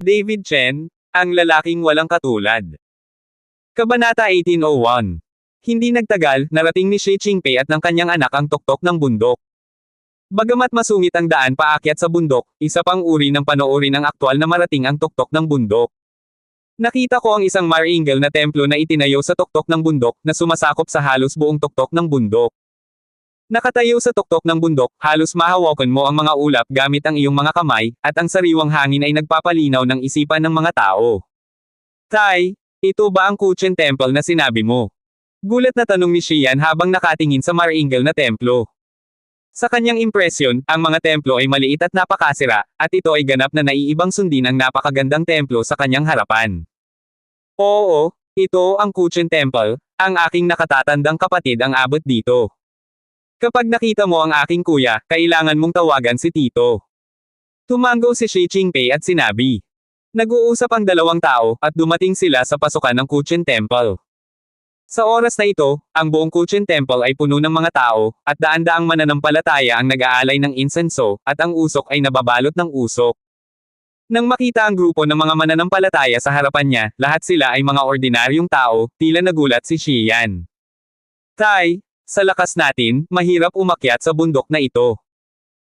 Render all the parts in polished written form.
David Chen, ang lalaking walang katulad. Kabanata 1801. Hindi nagtagal, narating ni Xi Jinping at ng kanyang anak ang tuktok ng bundok. Bagamat masungit ang daan paakyat sa bundok, isa pang uri ng panoorin ang aktwal na marating ang tuktok ng bundok. Nakita ko ang isang marangel na templo na itinayo sa tuktok ng bundok na sumasakop sa halos buong tuktok ng bundok. Nakatayo sa tuktok ng bundok, halos mahawakan mo ang mga ulap gamit ang iyong mga kamay, at ang sariwang hangin ay nagpapalinaw ng isipan ng mga tao. Tai, ito ba ang Kuchen Temple na sinabi mo? Gulat na tanong ni Xian habang nakatingin sa marangel na templo. Sa kanyang impresyon, ang mga templo ay maliit at napakasira, at ito ay ganap na naiibang sundin ang napakagandang templo sa kanyang harapan. Oo, ito ang Kuchen Temple, ang aking nakatatandang kapatid ang abot dito. Kapag nakita mo ang aking kuya, kailangan mong tawagan si Tito. Tumango si Xi Jinping at sinabi. Nag-uusap ang dalawang tao, at dumating sila sa pasukan ng Kuchen Temple. Sa oras na ito, ang buong Kuchen Temple ay puno ng mga tao, at daan-daang mananampalataya ang nag-aalay ng insenso, at ang usok ay nababalot ng usok. Nang makita ang grupo ng mga mananampalataya sa harapan niya, lahat sila ay mga ordinaryong tao, tila nagulat si Xian. Tai, sa lakas natin, mahirap umakyat sa bundok na ito.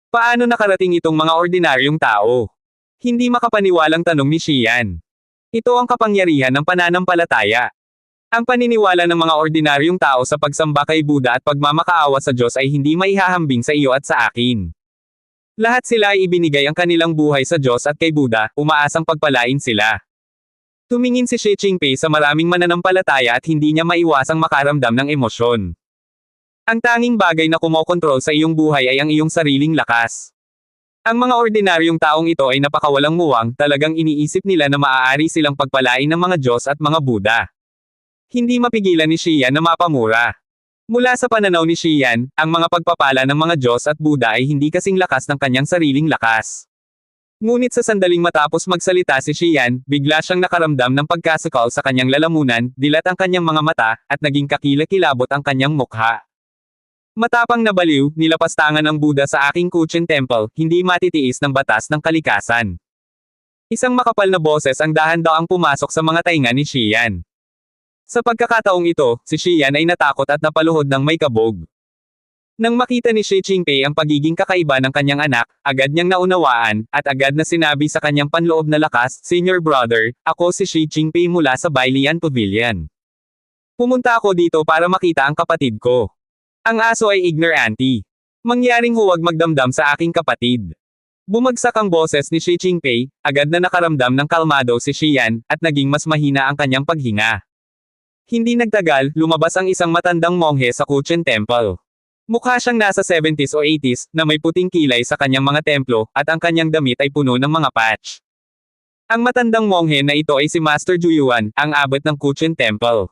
Paano nakarating itong mga ordinaryong tao? Hindi makapaniwalang tanong ni Xian. Ito ang kapangyarihan ng pananampalataya. Ang paniniwala ng mga ordinaryong tao sa pagsamba kay Buddha at pagmamakaawa sa Diyos ay hindi maihahambing sa iyo at sa akin. Lahat sila ay ibinigay ang kanilang buhay sa Diyos at kay Buddha, umaasang pagpalain sila. Tumingin si Xi Jinping sa maraming mananampalataya at hindi niya maiwasang makaramdam ng emosyon. Ang tanging bagay na kumokontrol sa iyong buhay ay ang iyong sariling lakas. Ang mga ordinaryong taong ito ay napakawalang muwang, talagang iniisip nila na maaari silang pagpalain ng mga Diyos at mga Buddha. Hindi mapigilan ni Xian na mapamura. Mula sa pananaw ni Xian, ang mga pagpapala ng mga Diyos at Buddha ay hindi kasing lakas ng kanyang sariling lakas. Ngunit sa sandaling matapos magsalita si Xian, bigla siyang nakaramdam ng pagkasakal sa kanyang lalamunan, dilat ang kanyang mga mata, at naging kakilakilabot ang kanyang mukha. Matapang na baliw, nilapastangan ng Buddha sa aking Kuchen Temple, hindi matitiis ng batas ng kalikasan. Isang makapal na boses ang dahan-daang pumasok sa mga tainga ni Xian. Sa pagkakataong ito, si Xian ay natakot at napaluhod ng may kabog. Nang makita ni Xi Jinping ang pagiging kakaiba ng kanyang anak, agad niyang naunawaan, at agad na sinabi sa kanyang panloob na lakas, Senior brother, ako si Xi Jinping mula sa Bailian Pavilion. Pumunta ako dito para makita ang kapatid ko. Ang aso ay ignorante. Mangyaring huwag magdamdam sa aking kapatid. Bumagsak ang boses ni Xi Jinping, agad na nakaramdam ng kalmado si Xian, at naging mas mahina ang kanyang paghinga. Hindi nagtagal, lumabas ang isang matandang monghe sa Kuchen Temple. Mukha siyang nasa 70s o 80s, na may puting kilay sa kanyang mga templo, at ang kanyang damit ay puno ng mga patch. Ang matandang monghe na ito ay si Master Juyuan, ang abot ng Kuchen Temple.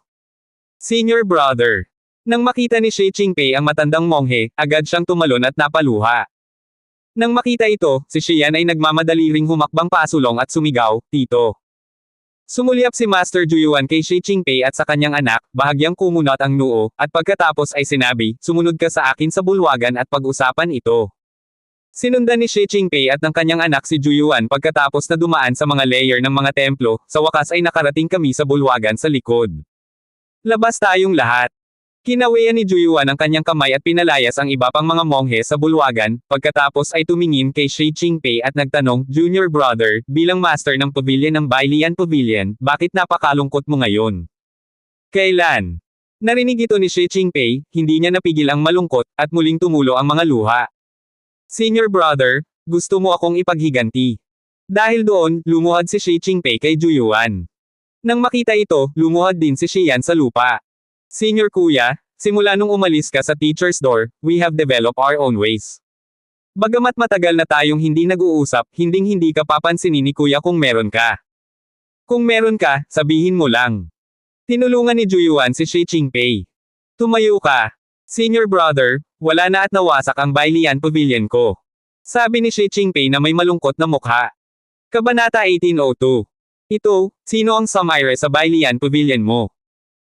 Senior brother. Nang makita ni Xi Jinping ang matandang monghe, agad siyang tumalon at napaluha. Nang makita ito, si Xian ay nagmamadali ring humakbang pasulong at sumigaw, Tito. Sumulyap si Master Juyuan kay Xi Jinping at sa kanyang anak, bahagyang kumunot ang noo, at pagkatapos ay sinabi, sumunod ka sa akin sa bulwagan at pag-usapan ito. Sinundan ni Xi Jinping at ng kanyang anak si Juyuan pagkatapos na dumaan sa mga layer ng mga templo, sa wakas ay nakarating kami sa bulwagan sa likod. Labas tayong lahat. Kinawian ni Juyuan ang kanyang kamay at pinalayas ang iba pang mga monghe sa bulwagan, pagkatapos ay tumingin kay Xi Jinping at nagtanong, Junior brother, bilang master ng pavilion ng Bailian Pavilion, bakit napakalungkot mo ngayon? Kailan? Narinig ito ni Xi Jinping, hindi niya napigil ang malungkot, at muling tumulo ang mga luha. Senior brother, gusto mo akong ipaghiganti. Dahil doon, lumuhad si Xi Jinping kay Juyuan. Nang makita ito, lumuhad din si Xian sa lupa. Senior kuya, simula nung umalis ka sa teacher's door, we have developed our own ways. Bagamat matagal na tayong hindi nag-uusap, hinding-hindi ka papansinin ni kuya kung meron ka. Kung meron ka, sabihin mo lang. Tinulungan ni Juyuan si Xi Jinping. Tumayo ka. Senior brother, wala na at nawasak ang Bailian Pavilion ko. Sabi ni Xi Jinping na may malungkot na mukha. Kabanata 1802. Ito, sino ang Samaire sa Bailian Pavilion mo?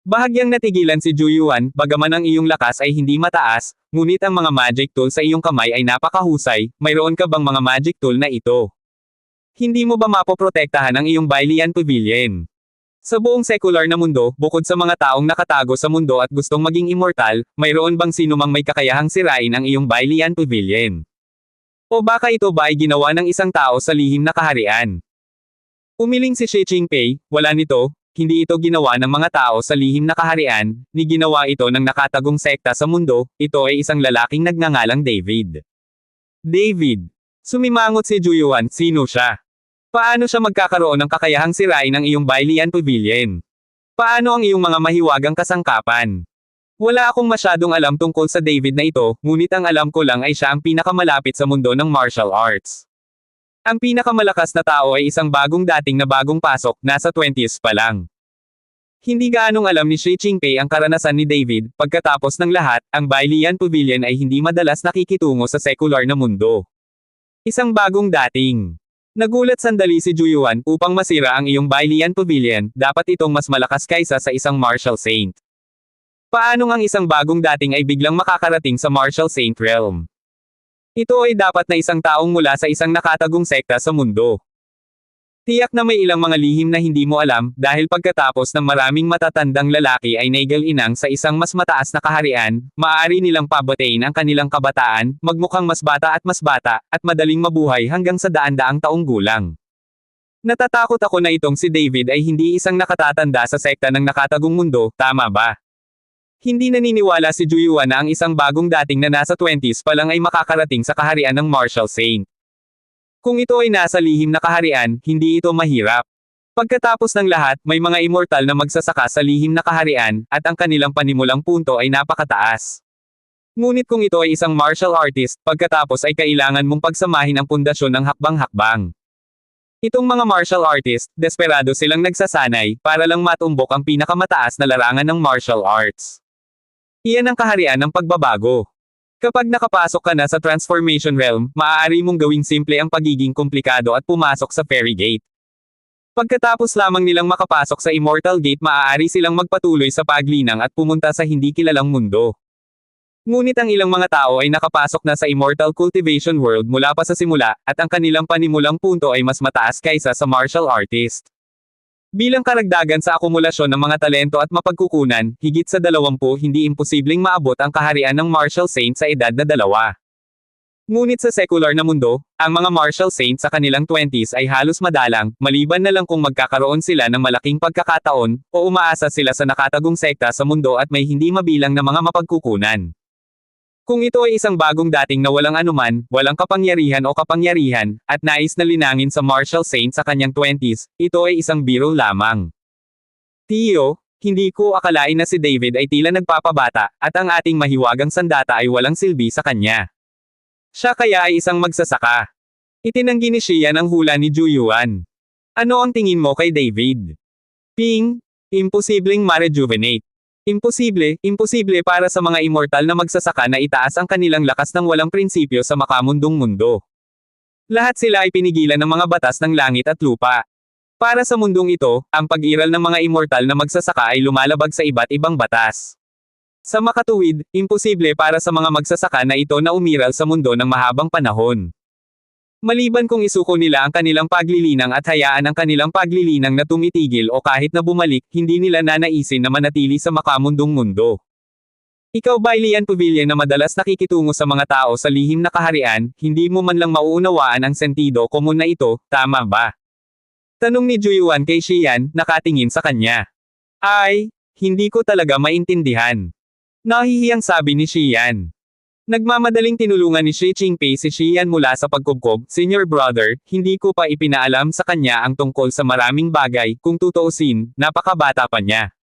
Bahagyang natigilan si Juyuan, bagaman ang iyong lakas ay hindi mataas, ngunit ang mga magic tool sa iyong kamay ay napakahusay, mayroon ka bang mga magic tool na ito? Hindi mo ba mapoprotektahan ang iyong Bailian Pavilion? Sa buong secular na mundo, bukod sa mga taong nakatago sa mundo at gustong maging immortal, mayroon bang sinumang may kakayahang sirain ang iyong Bailian Pavilion? O baka ito ba ay ginawa ng isang tao sa lihim na kaharian? Umiling si Xi Jinping, wala nito, hindi ito ginawa ng mga tao sa lihim na kaharian, ni ginawa ito ng nakatagong sekta sa mundo, ito ay isang lalaking nagngangalang David. David. Sumimangot si Juyuan, sino siya? Paano siya magkakaroon ng kakayahang sirain ang iyong Bailian Pavilion? Paano ang iyong mga mahiwagang kasangkapan? Wala akong masyadong alam tungkol sa David na ito, ngunit ang alam ko lang ay siya ang pinakamalapit sa mundo ng martial arts. Ang pinakamalakas na tao ay isang dating na bagong pasok, nasa 20s pa lang. Hindi gaanong alam ni Xi Jinping ang karanasan ni David, pagkatapos ng lahat, ang Bailian Pavilion ay hindi madalas nakikitungo sa secular na mundo. Isang bagong dating. Nagulat sandali si Juyuan upang masira ang iyong Bailian Pavilion, dapat itong mas malakas kaysa sa isang martial saint. Paano ang isang bagong dating ay biglang makakarating sa martial saint realm? Ito ay dapat na isang taong mula sa isang nakatagong sekta sa mundo. Tiyak na may ilang mga lihim na hindi mo alam, dahil pagkatapos ng maraming matatandang lalaki ay naigal-inang sa isang mas mataas na kaharian, maaari nilang pabatain ang kanilang kabataan, magmukhang mas bata, at madaling mabuhay hanggang sa daan-daang taong gulang. Natatakot ako na itong si David ay hindi isang nakatatanda sa sekta ng nakatagong mundo, tama ba? Hindi naniniwala si Juyuan na ang isang bagong dating na nasa 20s pa lang ay makakarating sa kaharian ng martial saint. Kung ito ay nasa lihim na kaharian, hindi ito mahirap. Pagkatapos ng lahat, may mga immortal na magsasaka sa lihim na kaharian, at ang kanilang panimulang punto ay napakataas. Ngunit kung ito ay isang martial artist, pagkatapos ay kailangan mong pagsamahin ang pundasyon ng hakbang-hakbang. Itong mga martial artist, desperado silang nagsasanay, para lang matumbok ang pinakamataas na larangan ng martial arts. Iyan ang kaharian ng pagbabago. Kapag nakapasok ka na sa transformation realm, maaari mong gawing simple ang pagiging komplikado at pumasok sa fairy gate. Pagkatapos lamang nilang makapasok sa immortal gate, maaari silang magpatuloy sa paglinang at pumunta sa hindi kilalang mundo. Ngunit ang ilang mga tao ay nakapasok na sa immortal cultivation world mula pa sa simula, at ang kanilang panimulang punto ay mas mataas kaysa sa martial artist. Bilang karagdagan sa akumulasyon ng mga talento at mapagkukunan, higit sa 20 hindi imposibleng maabot ang kaharian ng martial saint sa edad na 2. Ngunit sa secular na mundo, ang mga martial saint sa kanilang 20s ay halos madalang, maliban na lang kung magkakaroon sila ng malaking pagkakataon, o umaasa sila sa nakatagong sekta sa mundo at may hindi mabilang na mga mapagkukunan. Kung ito ay isang bagong dating na walang anuman, walang kapangyarihan o kapangyarihan, at nais na linangin sa martial saint sa kanyang 20s, ito ay isang biro lamang. Tiyo, hindi ko akalain na si David ay tila nagpapabata, at ang ating mahiwagang sandata ay walang silbi sa kanya. Siya kaya ay isang magsasaka. Itinanggi ni Xian ang hula ni Juyuan. Ano ang tingin mo kay David? Ping, imposibleng ma-rejuvenate. Imposible para sa mga immortal na magsasaka na itaas ang kanilang lakas ng walang prinsipyo sa makamundong mundo. Lahat sila ay pinigilan ng mga batas ng langit at lupa. Para sa mundong ito, ang pag-iral ng mga immortal na magsasaka ay lumalabag sa iba't ibang batas. Sa makatuwid, imposible para sa mga magsasaka na ito na umiral sa mundo ng mahabang panahon. Maliban kung isuko nila ang kanilang paglilinang at hayaan ang kanilang paglilinang na tumitigil o kahit na bumalik, hindi nila nanaisin na manatili sa makamundong mundo. Ikaw Bailian Pavilion na madalas nakikitungo sa mga tao sa lihim na kaharian, hindi mo man lang mauunawaan ang sentido komun na ito, tama ba? Tanong ni Juyuan kay Xian, nakatingin sa kanya. Ay, hindi ko talaga maintindihan. Nahihiyang sabi ni Xian. Nagmamadaling tinulungan ni Xi Jinping si Xian mula sa pagkubkob, Senior brother, hindi ko pa ipinaalam sa kanya ang tungkol sa maraming bagay, kung tutuusin, napakabata pa niya.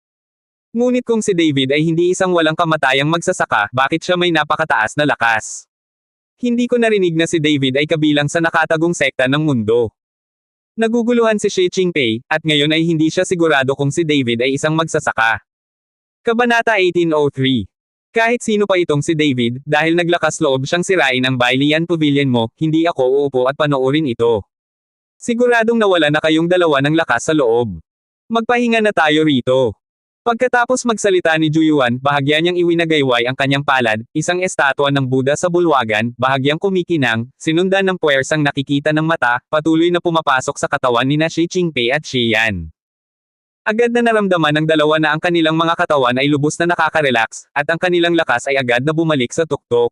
Ngunit kung si David ay hindi isang walang kamatayang magsasaka, bakit siya may napakataas na lakas? Hindi ko narinig na si David ay kabilang sa nakatagong sekta ng mundo. Naguguluhan si Xi Jinping, at ngayon ay hindi siya sigurado kung si David ay isang magsasaka. Kabanata 1803. Kahit sino pa itong si David, dahil naglakas loob siyang sirain ang Bailian Pavilion mo, hindi ako uupo at panoorin ito. Siguradong nawala na kayong dalawa ng lakas sa loob. Magpahinga na tayo rito. Pagkatapos magsalita ni Juyuan, bahagya niyang iwinagayway ang kanyang palad, isang estatwa ng Buddha sa bulwagan, bahagyang kumikinang, sinundan ng puwersang nakikita ng mata, patuloy na pumapasok sa katawan ni Shi Qingpei at Shi Yan. Agad na naramdaman ng dalawa na ang kanilang mga katawan ay lubos na nakaka-relax, at ang kanilang lakas ay agad na bumalik sa tuktok.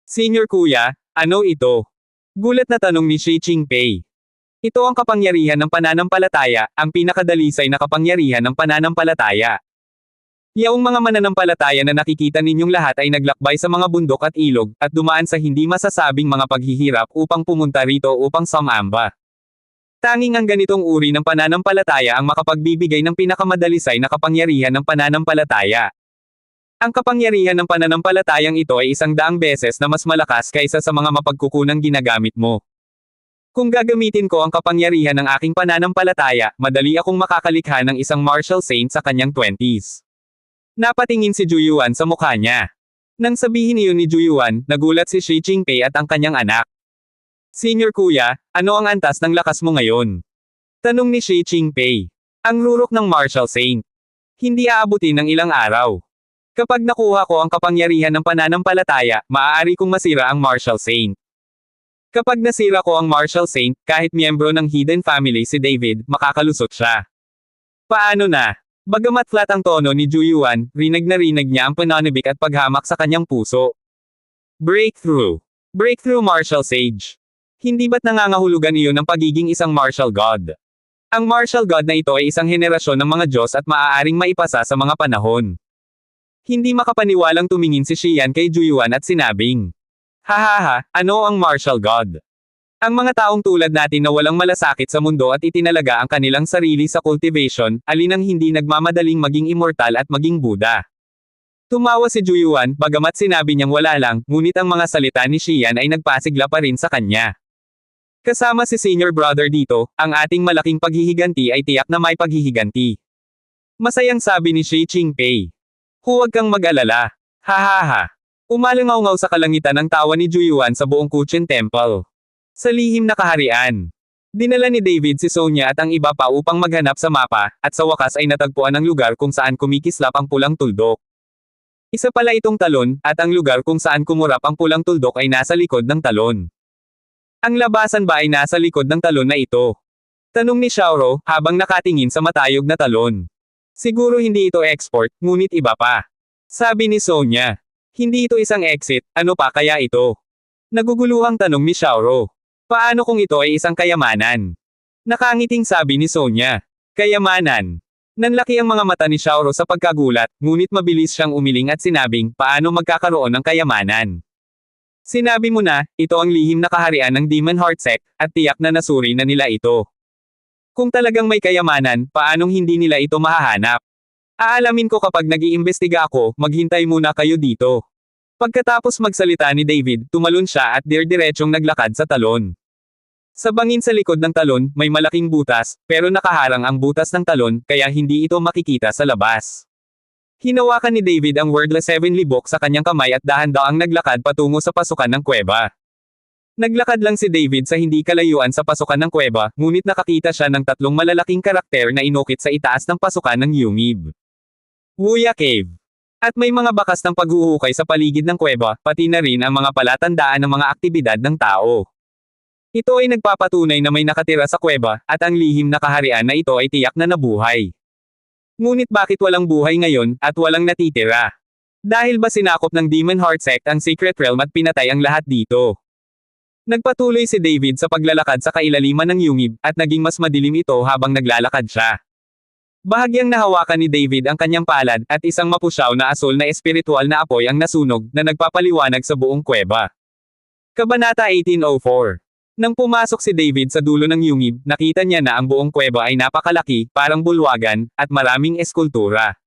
Senior Kuya, ano ito? Gulat na tanong ni Shi Qingpei. Ito ang kapangyarihan ng pananampalataya, ang pinakadalisay na kapangyarihan ng pananampalataya. Yaong mga mananampalataya na nakikita ninyong lahat ay naglakbay sa mga bundok at ilog, at dumaan sa hindi masasabing mga paghihirap upang pumunta rito upang sumamba. Tanging ang ganitong uri ng pananampalataya ang makapagbibigay ng pinakamadalisay na kapangyarihan ng pananampalataya. Ang kapangyarihan ng pananampalatayang ito ay 100 beses na mas malakas kaysa sa mga mapagkukunang ginagamit mo. Kung gagamitin ko ang kapangyarihan ng aking pananampalataya, madali akong makakalikha ng isang martial saint sa kanyang 20s. Napatingin si Juyuan sa mukha niya. Nang sabihin iyon ni Juyuan, nagulat si Shi Qingpei at ang kanyang anak. Senior Kuya, ano ang antas ng lakas mo ngayon? Tanong ni Shi Qingpei. Ang rurok ng martial saint. Hindi aabutin ng ilang araw. Kapag nakuha ko ang kapangyarihan ng pananampalataya, maaari kong masira ang martial saint. Kapag nasira ko ang martial saint, kahit miyembro ng hidden family si David, makakalusot siya. Paano na? Bagamat flat ang tono ni Juyuan, rinig na rinig niya ang pananabik at paghamak sa kanyang puso. Breakthrough. Breakthrough martial sage. Hindi ba't nangangahulugan iyon ng pagiging isang martial god? Ang martial god na ito ay isang henerasyon ng mga Diyos at maaaring maipasa sa mga panahon. Hindi makapaniwalang tumingin si Shiyan kay Juyuan at sinabing, hahaha, ano ang martial god? Ang mga taong tulad natin na walang malasakit sa mundo at itinalaga ang kanilang sarili sa cultivation, alin ang hindi nagmamadaling maging immortal at maging Buddha. Tumawa si Juyuan, bagamat sinabi niyang wala lang, ngunit ang mga salita ni Shiyan ay nagpasigla pa rin sa kanya. Kasama si senior brother dito, ang ating malaking paghihiganti ay tiyak na may paghihiganti. Masayang sabi ni Shi Qingpei. Huwag kang mag-alala. Hahaha. Umalangaw-ngaw sa kalangitan ang tawa ni Juyuan sa buong Kuchen Temple. Sa lihim na kaharian. Dinala ni David si Sonya at ang iba pa upang maghanap sa mapa, at sa wakas ay natagpuan ang lugar kung saan kumikislap ang pulang tuldok. Isa pala itong talon, at ang lugar kung saan kumurap ang pulang tuldok ay nasa likod ng talon. Ang labasan ba ay nasa likod ng talon na ito? Tanong ni Xiaoro, habang nakatingin sa matayog na talon. Siguro hindi ito export, ngunit iba pa. Sabi ni Sonya. Hindi ito isang exit, ano pa kaya ito? Naguguluhang tanong ni Xiaoro. Paano kung ito ay isang kayamanan? Nakangiting sabi ni Sonya. Kayamanan. Nanlaki ang mga mata ni Xiaoro sa pagkagulat, ngunit mabilis siyang umiling at sinabing, paano magkakaroon ng kayamanan? Sinabi mo na, ito ang lihim na kaharian ng Demon Heart Sect, at tiyak na nasuri na nila ito. Kung talagang may kayamanan, paanong hindi nila ito mahahanap? Aalamin ko kapag nag-iimbestiga ako, maghintay muna kayo dito. Pagkatapos magsalita ni David, tumalon siya at dirdiretsong naglakad sa talon. Sa bangin sa likod ng talon, may malaking butas, pero nakaharang ang butas ng talon, kaya hindi ito makikita sa labas. Hinawakan ni David ang wordless heavenly book sa kanyang kamay at dahan-daang naglakad patungo sa pasukan ng kuweba. Naglakad lang si David sa hindi kalayuan sa pasukan ng kuweba, ngunit nakakita siya ng 3 malalaking karakter na inukit sa itaas ng pasukan ng Yungib. Wuya Cave. At may mga bakas ng paghuhukay sa paligid ng kuweba, pati na rin ang mga palatandaan ng mga aktibidad ng tao. Ito ay nagpapatunay na may nakatira sa kuweba, at ang lihim na kaharian na ito ay tiyak na nabuhay. Ngunit bakit walang buhay ngayon, at walang natitira? Dahil ba sinakop ng Demon Heart Sect ang Secret Realm at pinatay ang lahat dito? Nagpatuloy si David sa paglalakad sa kailaliman ng Yungib, at naging mas madilim ito habang naglalakad siya. Bahagyang nahawakan ni David ang kanyang palad, at isang mapusyaw na asul na espiritual na apoy ang nasunog, na nagpapaliwanag sa buong kuweba. Kabanata 1804. Nang pumasok si David sa dulo ng Yungib, nakita niya na ang buong kuweba ay napakalaki, parang bulwagan, at maraming eskultura.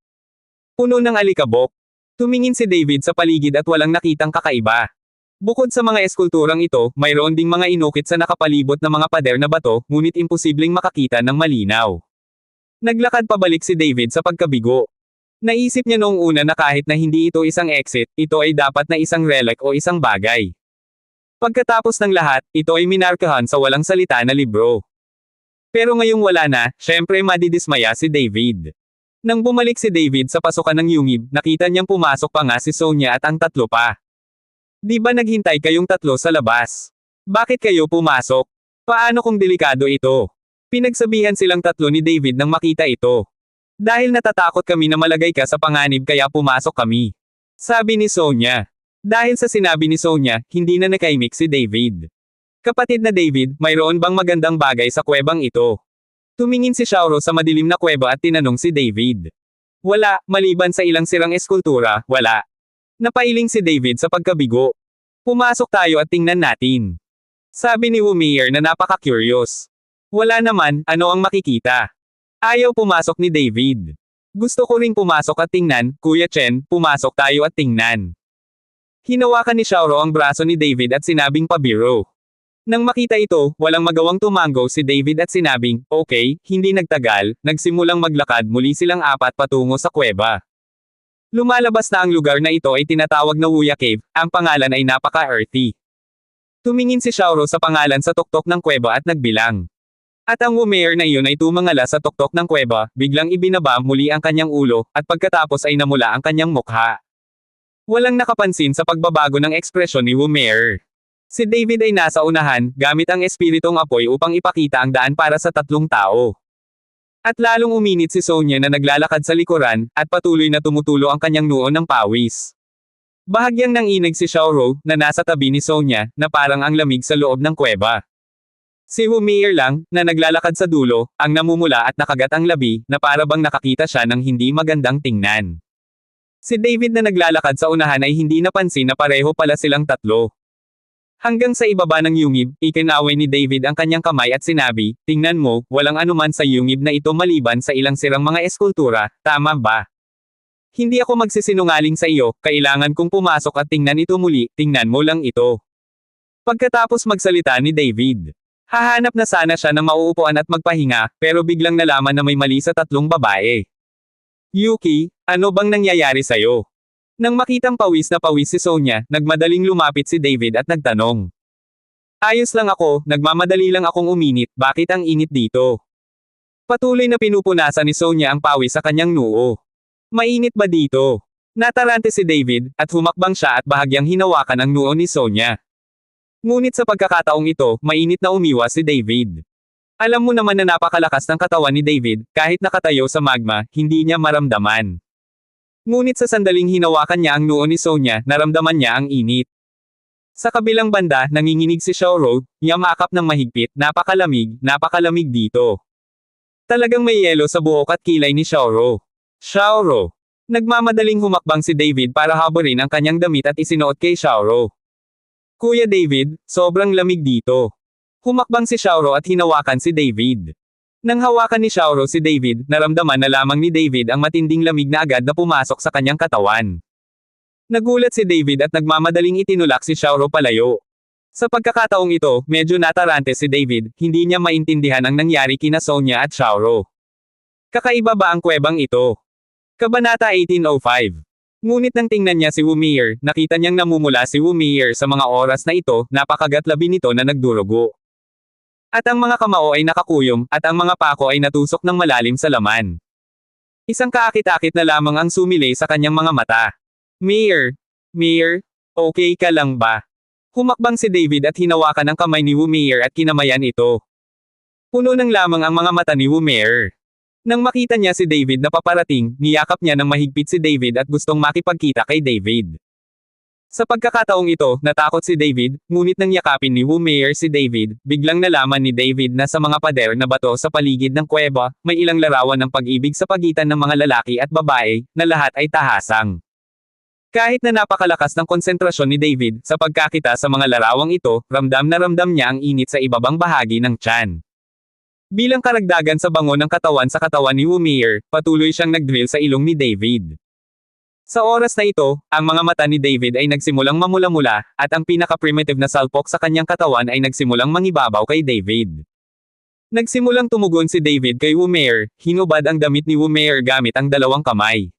Puno ng alikabok. Tumingin si David sa paligid at walang nakitang kakaiba. Bukod sa mga eskulturang ito, mayroon ding mga inukit sa nakapalibot na mga pader na bato, ngunit imposibleng makakita ng malinaw. Naglakad pabalik si David sa pagkabigo. Naisip niya noong una na kahit na hindi ito isang exit, ito ay dapat na isang relic o isang bagay. Pagkatapos ng lahat, ito ay minarkahan sa walang salita na libro. Pero ngayong wala na, syempre madidismaya si David. Nang bumalik si David sa pasukan ng yungib, nakita niyang pumasok pa nga si Sonia at ang tatlo pa. Di ba naghintay kayong tatlo sa labas? Bakit kayo pumasok? Paano kung delikado ito? Pinagsabihan silang tatlo ni David nang makita ito. Dahil natatakot kami na malagay ka sa panganib kaya pumasok kami. Sabi ni Sonia. Dahil sa sinabi ni Sonia, hindi na nakaimik si David. Kapatid na David, mayroon bang magandang bagay sa kuwebang ito? Tumingin si Xiaoro sa madilim na kuweba at tinanong si David. Wala, maliban sa ilang sirang eskultura, wala. Napailing si David sa pagkabigo. Pumasok tayo at tingnan natin. Sabi ni Wumier na napaka-curious. Wala naman, ano ang makikita? Ayaw pumasok ni David. Gusto ko ring pumasok at tingnan, Kuya Chen, pumasok tayo at tingnan. Hinawakan ni Xiaoro ang braso ni David at sinabing pabiro. Nang makita ito, walang magawang tumango si David at sinabing, okay, hindi nagtagal, nagsimulang maglakad muli silang apat patungo sa kuweba. Lumalabas na ang lugar na ito ay tinatawag na Wuya Cave, ang pangalan ay napaka-earthy. Tumingin si Xiaoro sa pangalan sa tuktok ng kuweba at nagbilang. At ang Wumier na iyon ay tumangala sa tuktok ng kuweba, biglang ibinaba muli ang kanyang ulo, at pagkatapos ay namula ang kanyang mukha. Walang nakapansin sa pagbabago ng ekspresyon ni Wumier. Si David ay nasa unahan, gamit ang espiritong apoy upang ipakita ang daan para sa tatlong tao. At lalong uminit si Sonia na naglalakad sa likuran, at patuloy na tumutulo ang kanyang noo ng pawis. Bahagyang nanginig si Xiaoro, na nasa tabi ni Sonia, na parang ang lamig sa loob ng kuweba. Si Wumier lang, na naglalakad sa dulo, ang namumula at nakagat ang labi, na para bang nakakita siya ng hindi magandang tingnan. Si David na naglalakad sa unahan ay hindi napansin na pareho pala silang tatlo. Hanggang sa ibaba ng yungib, ikinaway ni David ang kanyang kamay at sinabi, tingnan mo, walang anuman sa yungib na ito maliban sa ilang sirang mga eskultura, tama ba? Hindi ako magsisinungaling sa iyo, kailangan kong pumasok at tingnan ito muli, tingnan mo lang ito. Pagkatapos magsalita ni David, hahanap na sana siya ng mauupuan at magpahinga, pero biglang nalaman na may mali sa tatlong babae. Yuki, ano bang nangyayari sa'yo? Nang makitang pawis na pawis si Sonia, nagmadaling lumapit si David at nagtanong. Ayos lang ako, nagmamadali lang akong uminit, bakit ang init dito? Patuloy na pinupunasan ni Sonia ang pawis sa kanyang noo. Mainit ba dito? Natarante si David, at humakbang siya at bahagyang hinawakan ang noo ni Sonia. Ngunit sa pagkakataong ito, mainit na umiwas si David. Alam mo naman na napakalakas ng katawan ni David, kahit nakatayo sa magma, hindi niya maramdaman. Ngunit sa sandaling hinawakan niya ang noo ni Sonia, naramdaman niya ang init. Sa kabilang banda, nanginginig si Xiaoro, yamakap ng mahigpit, napakalamig dito. Talagang may yelo sa buhok at kilay ni Xiaoro. Xiaoro. Nagmamadaling humakbang si David para haburin ang kanyang damit at isinuot kay Xiaoro. Kuya David, sobrang lamig dito. Humakbang si Xiaoro at hinawakan si David. Nang hawakan ni Xiaoro si David, naramdaman na lamang ni David ang matinding lamig na agad na pumasok sa kanyang katawan. Nagulat si David at nagmamadaling itinulak si Xiaoro palayo. Sa pagkakataong ito, medyo natarante si David, hindi niya maintindihan ang nangyari kina Sonia at Xiaoro. Kakaiba ba ang kuwebang ito? Kabanata 1805. Ngunit nang tingnan niya si Wumier, nakita niyang namumula si Wumier sa mga oras na ito, napakagat labi nito na nagdurugo. At ang mga kamao ay nakakuyom, at ang mga pako ay natusok ng malalim sa laman. Isang kaakit-akit na lamang ang sumilay sa kanyang mga mata. Mir, okay ka lang ba? Humakbang si David at hinawakan ang kamay ni Wumier at kinamayan ito. Puno ng lamang ang mga mata ni Wumier. Nang makita niya si David na paparating, niyakap niya ng mahigpit si David at gustong makipagkita kay David. Sa pagkakataong ito, natakot si David, ngunit nang yakapin ni Wumier si David, biglang nalaman ni David na sa mga pader na bato sa paligid ng kuweba, may ilang larawan ng pag-ibig sa pagitan ng mga lalaki at babae, na lahat ay tahasang. Kahit na napakalakas ng konsentrasyon ni David sa pagkakita sa mga larawang ito, ramdam na ramdam niya ang init sa ibabang bahagi ng tiyan. Bilang karagdagan sa bango ng katawan sa katawan ni Wumier, patuloy siyang nag-drill sa ilong ni David. Sa oras na ito, ang mga mata ni David ay nagsimulang mamula-mula, at ang pinaka-primitive na salpok sa kanyang katawan ay nagsimulang mangibabaw kay David. Nagsimulang tumugon si David kay Wumier, hinubad ang damit ni Wumier gamit ang dalawang kamay.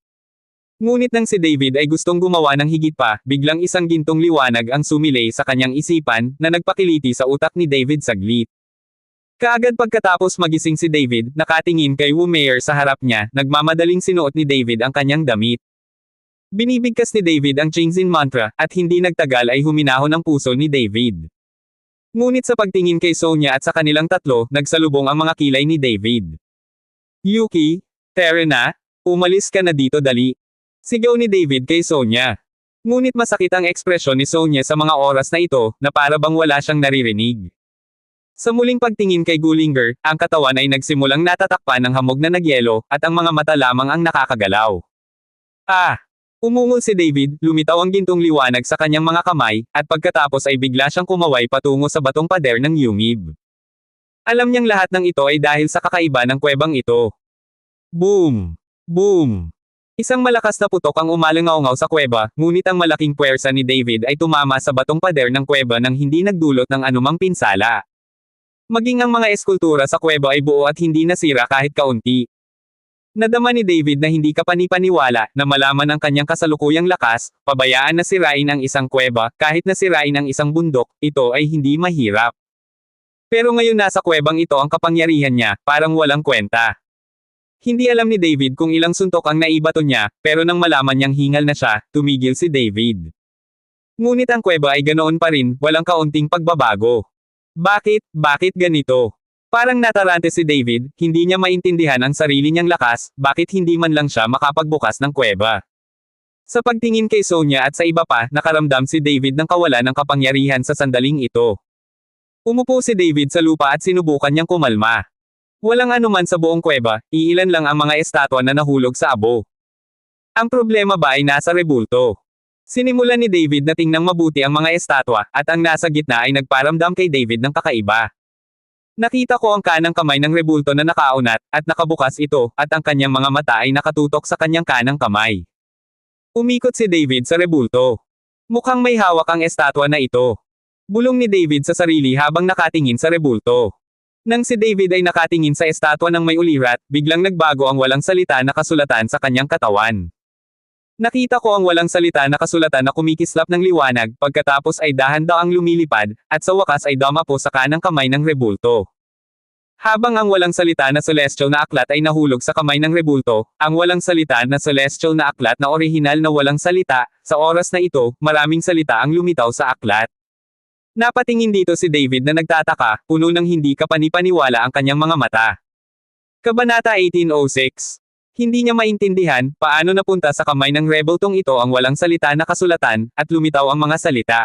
Ngunit nang si David ay gustong gumawa ng higit pa, biglang isang gintong liwanag ang sumilay sa kanyang isipan, na nagpakiliti sa utak ni David saglit. Kaagad pagkatapos magising si David, nakatingin kay Wu Meier sa harap niya, nagmamadaling sinuot ni David ang kanyang damit. Binibigkas ni David ang Chingxin mantra, at hindi nagtagal ay huminahon ang puso ni David. Ngunit sa pagtingin kay Sonya at sa kanilang tatlo, nagsalubong ang mga kilay ni David. Yuki, Terena, umalis ka na dito dali. Sigaw ni David kay Sonya. Ngunit masakit ang ekspresyon ni Sonya sa mga oras na ito, na para bang wala siyang naririnig. Sa muling pagtingin kay Gullinger, ang katawan ay nagsimulang natatakpan ng hamog na nagyelo, at ang mga mata lamang ang nakakagalaw. Ah! Umungol si David, lumitaw ang gintong liwanag sa kanyang mga kamay, at pagkatapos ay bigla siyang kumaway patungo sa batong pader ng yungib. Alam niyang lahat ng ito ay dahil sa kakaiba ng kuwebang ito. Boom! Boom! Isang malakas na putok ang umalangaw-ngaw sa kuweba, ngunit ang malaking puwersa ni David ay tumama sa batong pader ng kuweba nang hindi nagdulot ng anumang pinsala. Maging ang mga eskultura sa kuweba ay buo at hindi nasira kahit kaunti. Nadama ni David na hindi kapanipaniwala na malaman ang kanyang kasalukuyang lakas, pabayaan na sirain ang isang kuweba, kahit na sirain ang isang bundok, ito ay hindi mahirap. Pero ngayon nasa kuwebang ito ang kapangyarihan niya, parang walang kwenta. Hindi alam ni David kung ilang suntok ang naibato niya, pero nang malaman niyang hingal na siya, tumigil si David. Ngunit ang kuweba ay ganoon pa rin, walang kaunting pagbabago. Bakit ganito? Parang natarante si David, hindi niya maintindihan ang sarili niyang lakas, bakit hindi man lang siya makapagbukas ng kuweba. Sa pagtingin kay Sonya at sa iba pa, nakaramdam si David ng kawalan ng kapangyarihan sa sandaling ito. Umupo si David sa lupa at sinubukan niyang kumalma. Walang anuman sa buong kuweba, iilan lang ang mga estatwa na nahulog sa abo. Ang problema ba ay nasa rebulto? Sinimulan ni David na tingnang mabuti ang mga estatwa, at ang nasa gitna ay nagparamdam kay David ng kakaiba. Nakita ko ang kanang kamay ng rebulto na nakaunat, at nakabukas ito, at ang kanyang mga mata ay nakatutok sa kanyang kanang kamay. Umikot si David sa rebulto. Mukhang may hawak ang estatwa na ito. Bulong ni David sa sarili habang nakatingin sa rebulto. Nang si David ay nakatingin sa estatwa ng may ulirat, biglang nagbago ang walang salita na kasulatan sa kanyang katawan. Nakita ko ang walang salita na kasulatan na kumikislap ng liwanag, pagkatapos ay dahan-daang lumilipad, at sa wakas ay dumapo sa kanang kamay ng rebulto. Habang ang walang salita na celestial na aklat ay nahulog sa kamay ng rebulto, ang walang salita na celestial na aklat na orihinal na walang salita, sa oras na ito, maraming salita ang lumitaw sa aklat. Napatingin dito si David na nagtataka, puno ng hindi kapanipaniwala ang kanyang mga mata. Kabanata 1806. Hindi niya maintindihan, paano napunta sa kamay ng rebultong ito ang walang salita na kasulatan, at lumitaw ang mga salita.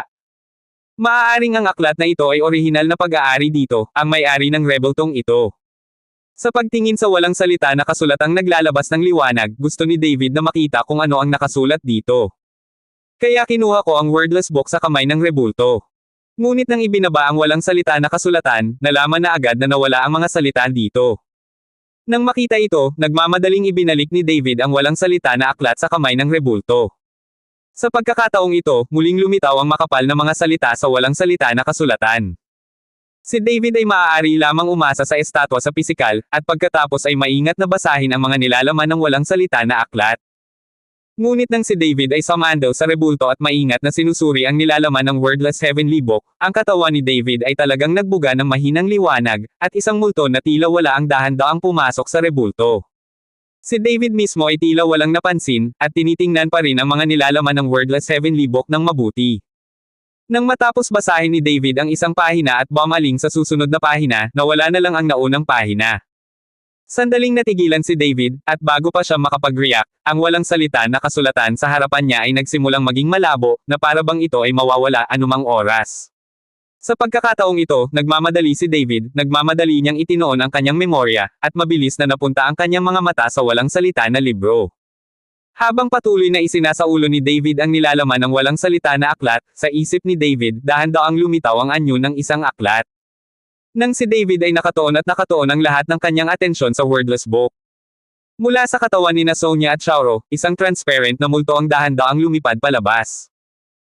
Maaaring ang aklat na ito ay orihinal na pag-aari dito, ang may-ari ng rebultong ito. Sa pagtingin sa walang salita na kasulatang naglalabas ng liwanag, gusto ni David na makita kung ano ang nakasulat dito. Kaya kinuha ko ang wordless book sa kamay ng rebulto. Ngunit nang ibinaba ang walang salita na kasulatan, nalaman na agad na nawala ang mga salita dito. Nang makita ito, nagmamadaling ibinalik ni David ang walang salita na aklat sa kamay ng rebulto. Sa pagkakataong ito, muling lumitaw ang makapal na mga salita sa walang salita na kasulatan. Si David ay maaari lamang umasa sa estatwa sa pisikal, at pagkatapos ay maingat na basahin ang mga nilalaman ng walang salita na aklat. Ngunit nang si David ay sumando sa rebulto at maingat na sinusuri ang nilalaman ng wordless heavenly book, ang katawan ni David ay talagang nagbuga ng mahinang liwanag, at isang multo na tila wala ang dahan-daang pumasok sa rebulto. Si David mismo ay tila walang napansin, at tinitingnan pa rin ang mga nilalaman ng wordless heavenly book ng mabuti. Nang matapos basahin ni David ang isang pahina at bumaling sa susunod na pahina, nawala na lang ang naunang pahina. Sandaling natigilan si David, at bago pa siya makapag-react, ang walang salita na kasulatan sa harapan niya ay nagsimulang maging malabo, na para bang ito ay mawawala anumang oras. Sa pagkakataong ito, nagmamadali si David, nagmamadali niyang itinoon ang kanyang memorya, at mabilis na napunta ang kanyang mga mata sa walang salita na libro. Habang patuloy na isinasaulo ni David ang nilalaman ng walang salita na aklat, sa isip ni David, dahan-daang lumitaw ang anyo ng isang aklat. Nang si David ay nakatuon ang lahat ng kanyang atensyon sa wordless book. Mula sa katawan ni Sonya at Xiaoro, isang transparent na multo ang dahan-daang lumipad palabas.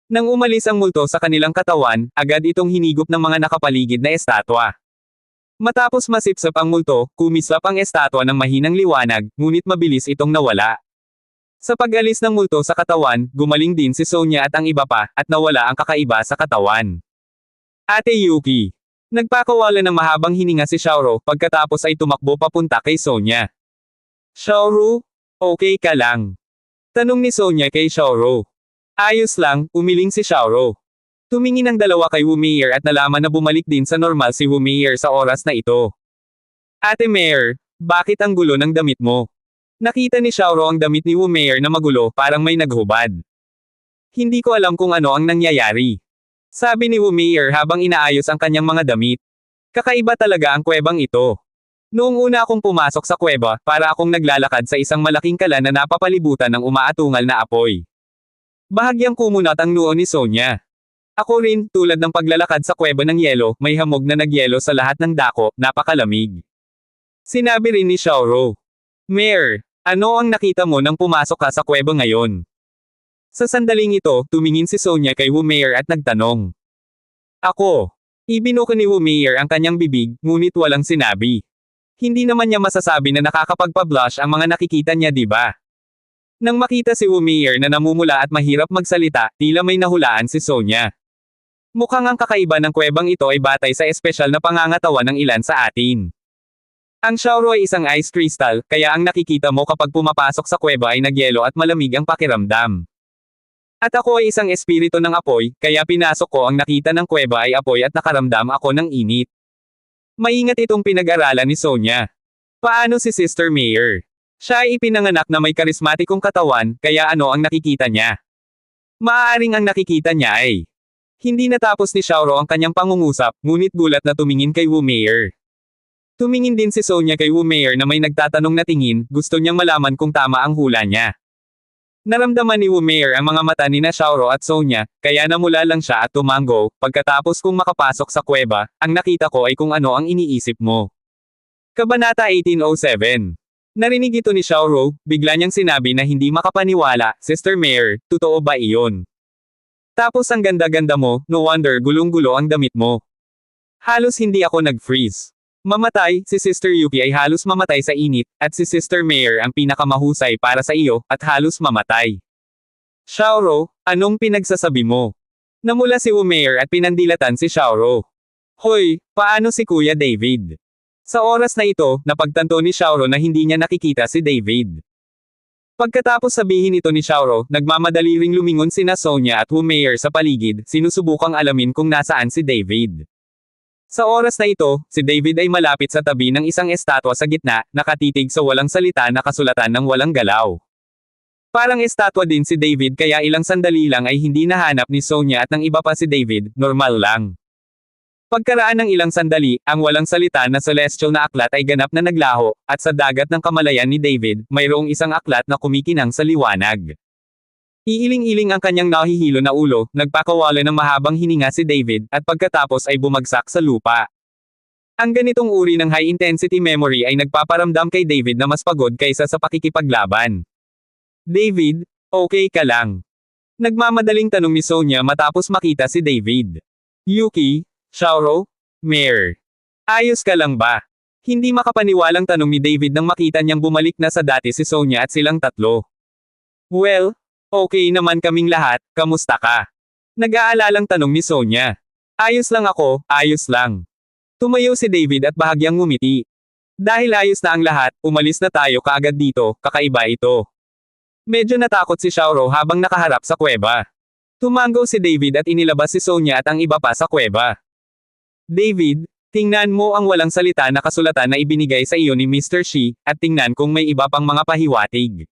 Nang umalis ang multo sa kanilang katawan, agad itong hinigop ng mga nakapaligid na estatwa. Matapos masipsap ang multo, kumislap ang estatwa ng mahinang liwanag, ngunit mabilis itong nawala. Sa pag-alis ng multo sa katawan, gumaling din si Sonya at ang iba pa, at nawala ang kakaiba sa katawan. Ate Yuki. Nagpakawala ng mahabang hininga si Xiaoro pagkatapos ay tumakbo papunta kay Sonya. Xiaoro? Okay ka lang? Tanong ni Sonya kay Xiaoro. Ayos lang, umiling si Xiaoro. Tumingin ang dalawa kay Wu Meier at nalaman na bumalik din sa normal si Wu Meier sa oras na ito. Ate Meier, bakit ang gulo ng damit mo? Nakita ni Xiaoro ang damit ni Wu Meier na magulo, parang may naghubad. Hindi ko alam kung ano ang nangyayari. Sabi ni Wu Meier habang inaayos ang kanyang mga damit. Kakaiba talaga ang kuwebang ito. Noong una akong pumasok sa kuweba, para akong naglalakad sa isang malaking kalan na napapalibutan ng umaatungal na apoy. Bahagyang kumunat ang noo ni Sonya. Ako rin, tulad ng paglalakad sa kuweba ng yelo, may hamog na nagyelo sa lahat ng dako, napakalamig. Sinabi rin ni Xiaoro. Meier, ano ang nakita mo nang pumasok ka sa kuweba ngayon? Sa sandaling ito, tumingin si Sonya kay Wu Meier at nagtanong. Ako. Ibinuko ni Wu Meier ang kanyang bibig, ngunit walang sinabi. Hindi naman niya masasabi na nakakapagpa-blush ang mga nakikita niya, di ba? Nang makita si Wu Meier na namumula at mahirap magsalita, tila may nahulaan si Sonya. Mukhang ang kakaiba ng kuwebang ito ay batay sa espesyal na pangangatawan ng ilan sa atin. Ang Xiaoro ay isang ice crystal, kaya ang nakikita mo kapag pumapasok sa kuweba ay nagyelo at malamig ang pakiramdam. At ako ay isang espiritu ng apoy, kaya pinasok ko ang nakita ng kuweba ay apoy at nakaramdam ako ng init. Maingat itong pinag-aralan ni Sonya. Paano si Sister Meier? Siya ay ipinanganak na may karismatikong katawan, kaya ano ang nakikita niya? Maaaring ang nakikita niya ay... Hindi natapos ni Xiaoro ang kanyang pangungusap, ngunit gulat na tumingin kay Wu Meier. Tumingin din si Sonya kay Wu Meier na may nagtatanong na tingin, gusto niyang malaman kung tama ang hula niya. Naramdaman ni Wu Meier ang mga mata ni na Xiaoro at Sonya, kaya namula lang siya at tumango. Pagkatapos kong makapasok sa kuweba, ang nakita ko ay kung ano ang iniisip mo. Kabanata 1807. Narinig ito ni Xiaoro, bigla niyang sinabi na hindi makapaniwala, Sister Meier, totoo ba iyon? Tapos ang ganda-ganda mo, no wonder gulong-gulo ang damit mo. Halos hindi ako nag-freeze. Mamatay, si Sister Yuki ay halos mamatay sa init, at si Sister Meier ang pinakamahusay para sa iyo, at halos mamatay. Xiaoro, anong pinagsasabi mo? Namula si Wu Meier at pinandilatan si Xiaoro. Hoy, paano si Kuya David? Sa oras na ito, napagtanto ni Xiaoro na hindi niya nakikita si David. Pagkatapos sabihin ito ni Xiaoro, nagmamadali ring lumingon sina Sonya at Wu Meier sa paligid, sinusubukang alamin kung nasaan si David. Sa oras na ito, si David ay malapit sa tabi ng isang estatwa sa gitna, nakatitig sa walang salita na kasulatan ng walang galaw. Parang estatwa din si David kaya ilang sandali lang ay hindi nahanap ni Sonya at ng iba pa si David, normal lang. Pagkaraan ng ilang sandali, ang walang salita na celestial na aklat ay ganap na naglaho, at sa dagat ng kamalayan ni David, mayroong isang aklat na kumikinang sa liwanag. Iiling-iling ang kanyang nahihilo na ulo, nagpakawala ng mahabang hininga si David, at pagkatapos ay bumagsak sa lupa. Ang ganitong uri ng high-intensity memory ay nagpaparamdam kay David na mas pagod kaysa sa pakikipaglaban. David, okay ka lang? Nagmamadaling tanong ni Sonya matapos makita si David. Yuki, Xiaoro, Meier. Ayos ka lang ba? Hindi makapaniwalang tanong ni David nang makita niyang bumalik na sa dati si Sonya at silang tatlo. Well, okay naman kaming lahat, kamusta ka? Nag-aalalang tanong ni Sonya. Ayos lang ako, ayos lang. Tumayo si David at bahagyang ngumiti. Dahil ayos na ang lahat, umalis na tayo kaagad dito, kakaiba ito. Medyo natakot si Xiaoro habang nakaharap sa kuweba. Tumango si David at inilabas si Sonya at ang iba pa sa kuweba. David, tingnan mo ang walang salita na kasulatan na ibinigay sa iyo ni Mr. Shi, at tingnan kung may iba pang mga pahiwatig.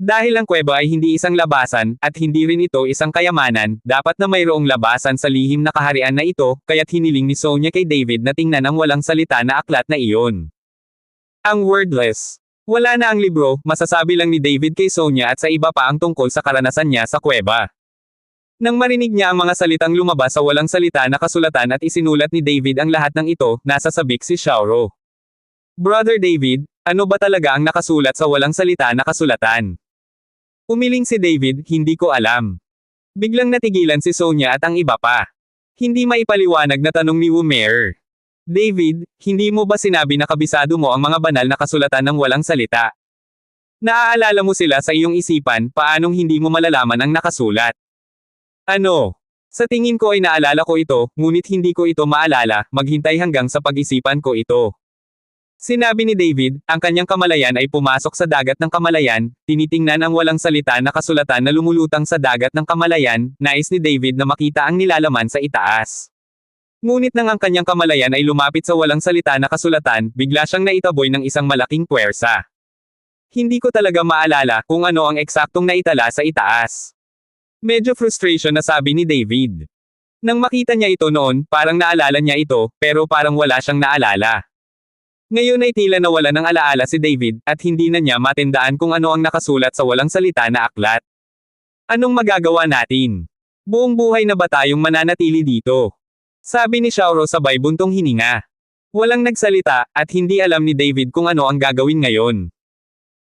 Dahil ang kuweba ay hindi isang labasan, at hindi rin ito isang kayamanan, dapat na mayroong labasan sa lihim na kaharian na ito, kaya't hiniling ni Sonya kay David na tingnan ang walang salita na aklat na iyon. Ang wordless. Wala na ang libro, masasabi lang ni David kay Sonya at sa iba pa ang tungkol sa karanasan niya sa kuweba. Nang marinig niya ang mga salitang lumabas sa walang salita na kasulatan at isinulat ni David ang lahat ng ito, nasa sabik si Xiaoro. Brother David, ano ba talaga ang nakasulat sa walang salita na kasulatan? Umiling si David, hindi ko alam. Biglang natigilan si Sonya at ang iba pa. Hindi maipaliwanag na tanong ni Wu Meier. David, hindi mo ba sinabi na kabisado mo ang mga banal na kasulatan ng walang salita? Naaalala mo sila sa iyong isipan, paanong hindi mo malalaman ang nakasulat? Ano? Sa tingin ko ay naalala ko ito, ngunit hindi ko ito maalala, maghintay hanggang sa pag-isipan ko ito. Sinabi ni David, ang kanyang kamalayan ay pumasok sa dagat ng kamalayan, tinitingnan ang walang salita na kasulatan na lumulutang sa dagat ng kamalayan, nais ni David na makita ang nilalaman sa itaas. Ngunit nang ang kanyang kamalayan ay lumapit sa walang salita na kasulatan, bigla siyang naitaboy ng isang malaking puwersa. Hindi ko talaga maalala kung ano ang eksaktong naitala sa itaas. Medyo frustration na sabi ni David. Nang makita niya ito noon, parang naalala niya ito, pero parang wala siyang naalala. Ngayon ay tila nawala ng alaala si David, at hindi na niya matindaan kung ano ang nakasulat sa walang salita na aklat. Anong magagawa natin? Buong buhay na ba tayong mananatili dito? Sabi ni Xiaoro sabay buntong hininga. Walang nagsalita, at hindi alam ni David kung ano ang gagawin ngayon.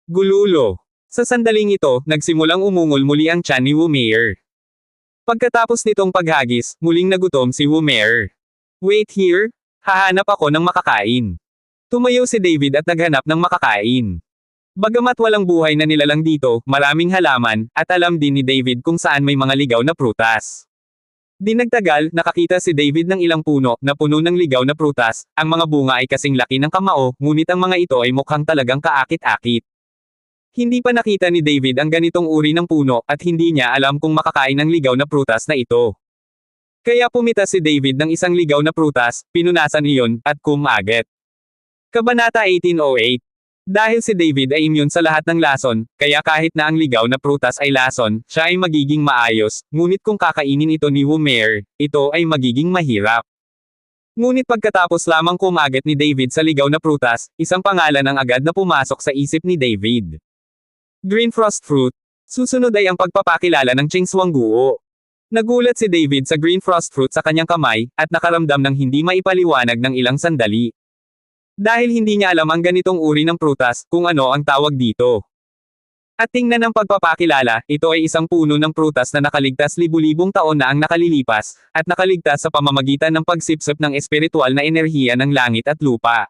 Gululo. Sa sandaling ito, nagsimulang umungol muli ang tiyan ni Wumeer. Pagkatapos nitong paghagis, muling nagutom si Wumeer. Wait here, hahanap ako ng makakain. Tumayo si David at naghanap ng makakain. Bagamat walang buhay na nilalang dito, maraming halaman, at alam din ni David kung saan may mga ligaw na prutas. Di nagtagal, nakakita si David ng ilang puno na puno ng ligaw na prutas, ang mga bunga ay kasing laki ng kamao, ngunit ang mga ito ay mukhang talagang kaakit-akit. Hindi pa nakita ni David ang ganitong uri ng puno at hindi niya alam kung makakain ng ligaw na prutas na ito. Kaya pumitas si David ng isang ligaw na prutas, pinunasan iyon, at kumagat. Kabanata 1808. Dahil si David ay immune sa lahat ng lason, kaya kahit na ang ligaw na prutas ay lason, siya ay magiging maayos, ngunit kung kakainin ito ni Wumeer, ito ay magiging mahirap. Ngunit pagkatapos lamang kumagat ni David sa ligaw na prutas, isang pangalan ang agad na pumasok sa isip ni David. Green frost fruit. Susunod ay ang pagpapakilala ng Chingswangguo. Nagulat si David sa green frost fruit sa kanyang kamay, at nakaramdam ng hindi maipaliwanag ng ilang sandali. Dahil hindi niya alam ang ganitong uri ng prutas, kung ano ang tawag dito. At tingnan ang pagpapakilala, ito ay isang puno ng prutas na nakaligtas libu-libong taon na ang nakalilipas, at nakaligtas sa pamamagitan ng pagsipsip ng espiritual na enerhiya ng langit at lupa.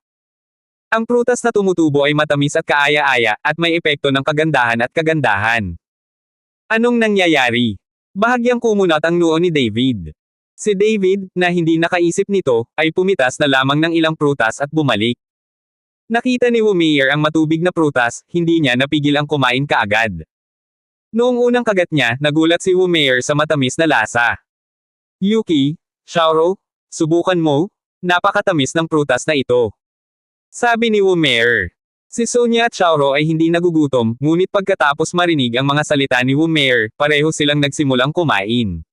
Ang prutas na tumutubo ay matamis at kaaya-aya, at may epekto ng kagandahan at kagandahan. Anong nangyayari? Bahagyang kumunat ang noo ni David. Si David, na hindi nakaisip nito, ay pumitas na lamang ng ilang prutas at bumalik. Nakita ni Wumeer ang matubig na prutas, hindi niya napigil ang kumain kaagad. Noong unang kagat niya, nagulat si Wumeer sa matamis na lasa. Yuki, Xiaoro, subukan mo? Napakatamis ng prutas na ito. Sabi ni Wumeer. Si Sonia at Xiaoro ay hindi nagugutom, ngunit pagkatapos marinig ang mga salita ni Wumeer, pareho silang nagsimulang kumain.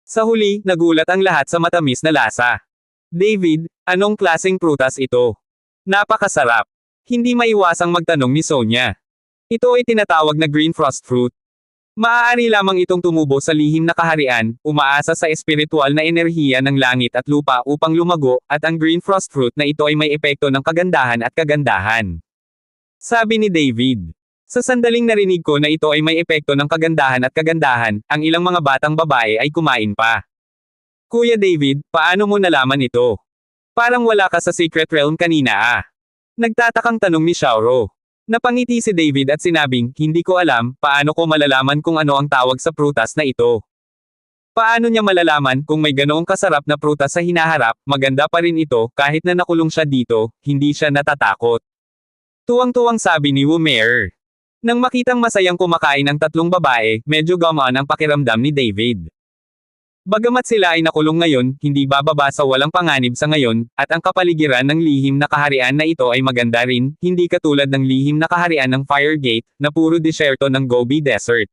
Sa huli, nagulat ang lahat sa matamis na lasa. David, anong klaseng prutas ito? Napakasarap. Hindi maiwasang magtanong ni Sonia. Ito ay tinatawag na green frost fruit. Maaari lamang itong tumubo sa lihim na kaharian, umaasa sa espiritual na enerhiya ng langit at lupa upang lumago, at ang green frost fruit na ito ay may epekto ng kagandahan at kagandahan. Sabi ni David. Sa sandaling narinig ko na ito ay may epekto ng kagandahan at kagandahan, ang ilang mga batang babae ay kumain pa. Kuya David, paano mo nalaman ito? Parang wala ka sa Secret Realm kanina ah. Nagtatakang tanong ni Xiaoro. Napangiti si David at sinabing, hindi ko alam, paano ko malalaman kung ano ang tawag sa prutas na ito. Paano niya malalaman kung may ganoong kasarap na prutas sa hinaharap, maganda pa rin ito, kahit na nakulong siya dito, hindi siya natatakot. Tuwang-tuwang sabi ni Wumeer. Nang makitang masayang kumakain ang tatlong babae, medyo gumaan ang pakiramdam ni David. Bagamat sila ay nakulong ngayon, hindi bababa sa walang panganib sa ngayon, at ang kapaligiran ng lihim na kaharian na ito ay maganda rin, hindi katulad ng lihim na kaharian ng Firegate, na puro disyerto ng Gobi Desert.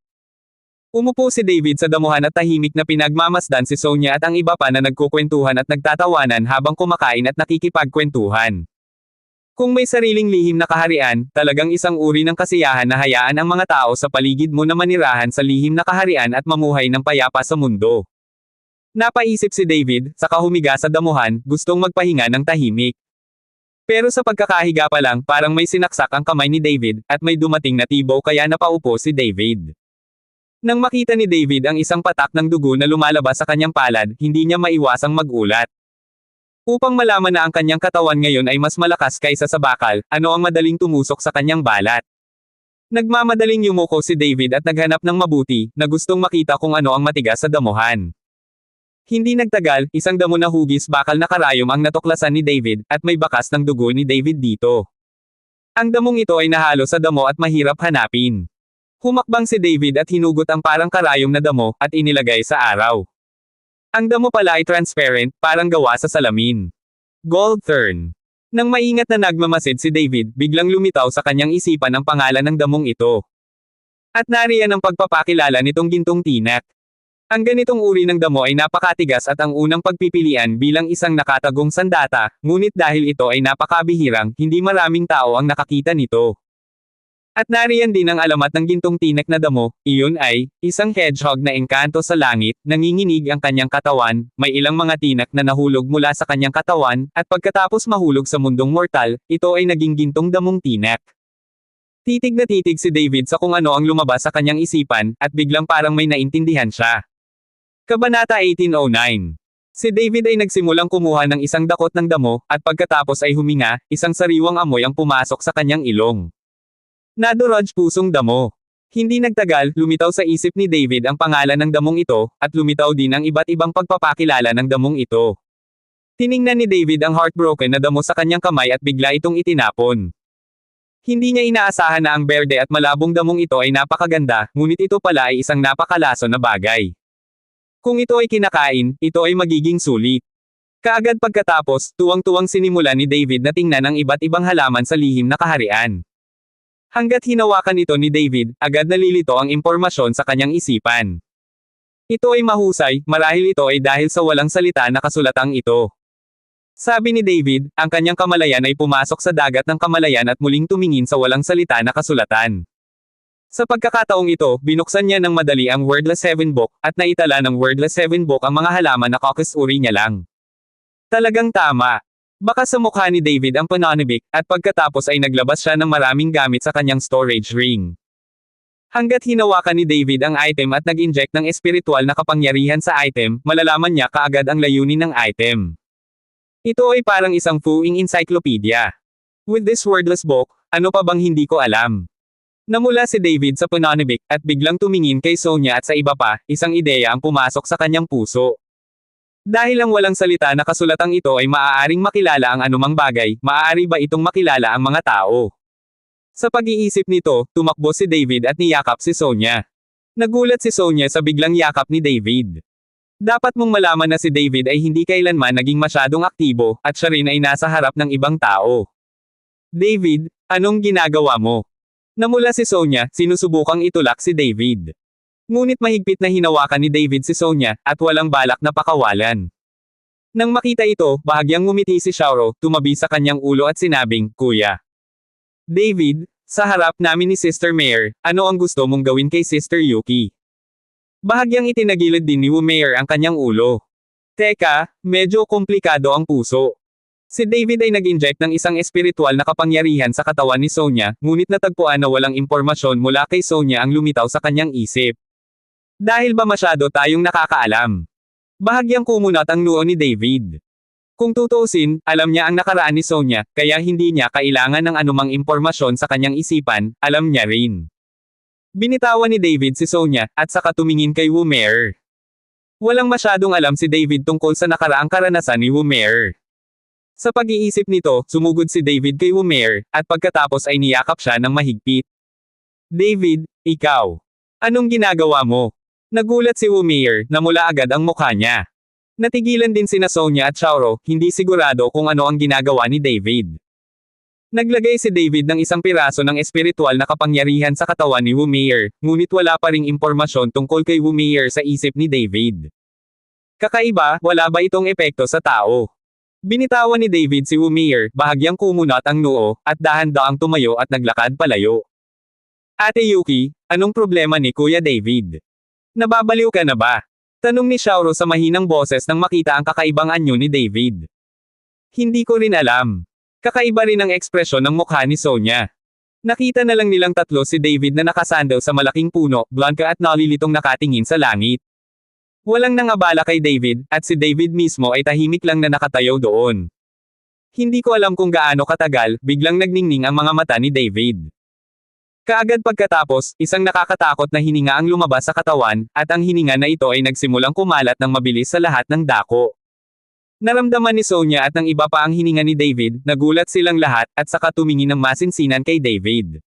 Umupo si David sa damuhan at tahimik na pinagmamasdan si Sonia at ang iba pa na nagkukwentuhan at nagtatawanan habang kumakain at nakikipagkwentuhan. Kung may sariling lihim na kaharian, talagang isang uri ng kasiyahan na hayaan ang mga tao sa paligid mo na manirahan sa lihim na kaharian at mamuhay ng payapa sa mundo. Napaisip si David, saka humiga sa damuhan, gustong magpahinga ng tahimik. Pero sa pagkakahiga pa lang, parang may sinaksak ang kamay ni David, at may dumating na tibo kaya napaupo si David. Nang makita ni David ang isang patak ng dugo na lumalabas sa kanyang palad, hindi niya maiwasang magulat. Upang malaman na ang kanyang katawan ngayon ay mas malakas kaysa sa bakal, ano ang madaling tumusok sa kanyang balat. Nagmamadaling yumuko si David at naghanap ng mabuti, na gustong makita kung ano ang matigas sa damuhan. Hindi nagtagal, isang damo na hugis bakal na karayom ang natuklasan ni David, at may bakas ng dugo ni David dito. Ang damong ito ay nahalo sa damo at mahirap hanapin. Humakbang si David at hinugot ang parang karayom na damo, at inilagay sa araw. Ang damo pala ay transparent, parang gawa sa salamin. Gold Tern. Nang maingat na nagmamasid si David, biglang lumitaw sa kanyang isipan ang pangalan ng damong ito. At nariyan ang pagpapakilala nitong gintong tinak. Ang ganitong uri ng damo ay napakatigas at ang unang pagpipilian bilang isang nakatagong sandata, ngunit dahil ito ay napakabihirang, hindi maraming tao ang nakakita nito. At nariyan din ang alamat ng gintong tinek na damo, iyon ay, isang hedgehog na engkanto sa langit, nanginginig ang kanyang katawan, may ilang mga tinak na nahulog mula sa kanyang katawan, at pagkatapos mahulog sa mundong mortal, ito ay naging gintong damong tinek. Titig na titig si David sa kung ano ang lumabas sa kanyang isipan, at biglang parang may naintindihan siya. Kabanata 1809. Si David ay nagsimulang kumuha ng isang dakot ng damo, at pagkatapos ay huminga, isang sariwang amoy ang pumasok sa kanyang ilong. Nadurog pusong damo. Hindi nagtagal, lumitaw sa isip ni David ang pangalan ng damong ito, at lumitaw din ang iba't ibang pagpapakilala ng damong ito. Tiningnan ni David ang heartbroken na damo sa kanyang kamay at bigla itong itinapon. Hindi niya inaasahan na ang berde at malabong damong ito ay napakaganda, ngunit ito pala ay isang napakalaso na bagay. Kung ito ay kinakain, ito ay magiging sulit. Kaagad pagkatapos, tuwang-tuwang sinimula ni David na tingnan ang iba't ibang halaman sa lihim na kaharian. Hanggat hinawakan ito ni David, agad nalilito ang impormasyon sa kanyang isipan. Ito ay mahusay, marahil ito ay dahil sa walang salita na kasulatang ito. Sabi ni David, ang kanyang kamalayan ay pumasok sa dagat ng kamalayan at muling tumingin sa walang salita na kasulatan. Sa pagkakataong ito, binuksan niya ng madali ang Wordless Heaven Book, at naitala ng Wordless Heaven Book ang mga halaman na kakasuri niya lang. Talagang tama. Baka sa mukha ni David ang pananabik, at pagkatapos ay naglabas siya ng maraming gamit sa kanyang storage ring. Hanggat hinawakan ni David ang item at nag-inject ng espiritual na kapangyarihan sa item, malalaman niya kaagad ang layunin ng item. Ito ay parang isang full encyclopedia. With this wordless book, ano pa bang hindi ko alam? Namula si David sa pananabik, at biglang tumingin kay Sonia at sa iba pa, isang ideya ang pumasok sa kanyang puso. Dahil ang walang salita na kasulatang ito ay maaaring makilala ang anumang bagay, maaari ba itong makilala ang mga tao? Sa pag-iisip nito, tumakbo si David at niyakap si Sonia. Nagulat si Sonia sa biglang yakap ni David. Dapat mong malaman na si David ay hindi kailanman naging masyadong aktibo, at siya rin ay nasa harap ng ibang tao. David, anong ginagawa mo? Namula si Sonia, sinusubukang itulak si David. Ngunit mahigpit na hinawakan ni David si Sonia, at walang balak na pakawalan. Nang makita ito, bahagyang ngumiti si Shaoro, tumabi sa kanyang ulo at sinabing, Kuya David, sa harap namin ni Sister Mayor, ano ang gusto mong gawin kay Sister Yuki? Bahagyang itinagilid din ni Wu Mayor ang kanyang ulo. Teka, medyo komplikado ang puso. Si David ay nag-inject ng isang espiritual na kapangyarihan sa katawan ni Sonia, ngunit natagpuan na walang impormasyon mula kay Sonia ang lumitaw sa kanyang isip. Dahil ba masyado tayong nakakaalam? Bahagyang kumunat ang noo ni David. Kung tutuusin, alam niya ang nakaraan ni Sonia, kaya hindi niya kailangan ng anumang impormasyon sa kanyang isipan, alam niya rin. Binitawan ni David si Sonia, at saka tumingin kay Wu Mayor. Walang masyadong alam si David tungkol sa nakaraang karanasan ni Wu Mayor. Sa pag-iisip nito, sumugod si David kay Wu Mayor, at pagkatapos ay niyakap siya ng mahigpit. David, ikaw. Anong ginagawa mo? Nagulat si Wu Mayor, namula agad ang mukha niya. Natigilan din sina Sonia at Shaoro, hindi sigurado kung ano ang ginagawa ni David. Naglagay si David ng isang piraso ng espiritual na kapangyarihan sa katawan ni Wu Mayor, ngunit wala pa ring impormasyon tungkol kay Wu Mayor sa isip ni David. Kakaiba, wala ba itong epekto sa tao? Binitawan ni David si Wu Mayor, bahagyang kumunat ang noo, at dahan-daang tumayo at naglakad palayo. Ate Yuki, anong problema ni Kuya David? Nababaliw ka na ba? Tanong ni Shaoro sa mahinang boses nang makita ang kakaibang anyo ni David. Hindi ko rin alam. Kakaiba rin ang ekspresyon ng mukha ni Sonia. Nakita na lang nilang tatlo si David na nakasandal sa malaking puno, Blanca at nalilitong nakatingin sa langit. Walang nangabala kay David, at si David mismo ay tahimik lang na nakatayo doon. Hindi ko alam kung gaano katagal, biglang nagningning ang mga mata ni David. Kaagad pagkatapos, isang nakakatakot na hininga ang lumabas sa katawan, at ang hininga na ito ay nagsimulang kumalat ng mabilis sa lahat ng dako. Naramdaman ni Sonia at ng iba pa ang hininga ni David, nagulat silang lahat, at saka tumingin ng masinsinan kay David.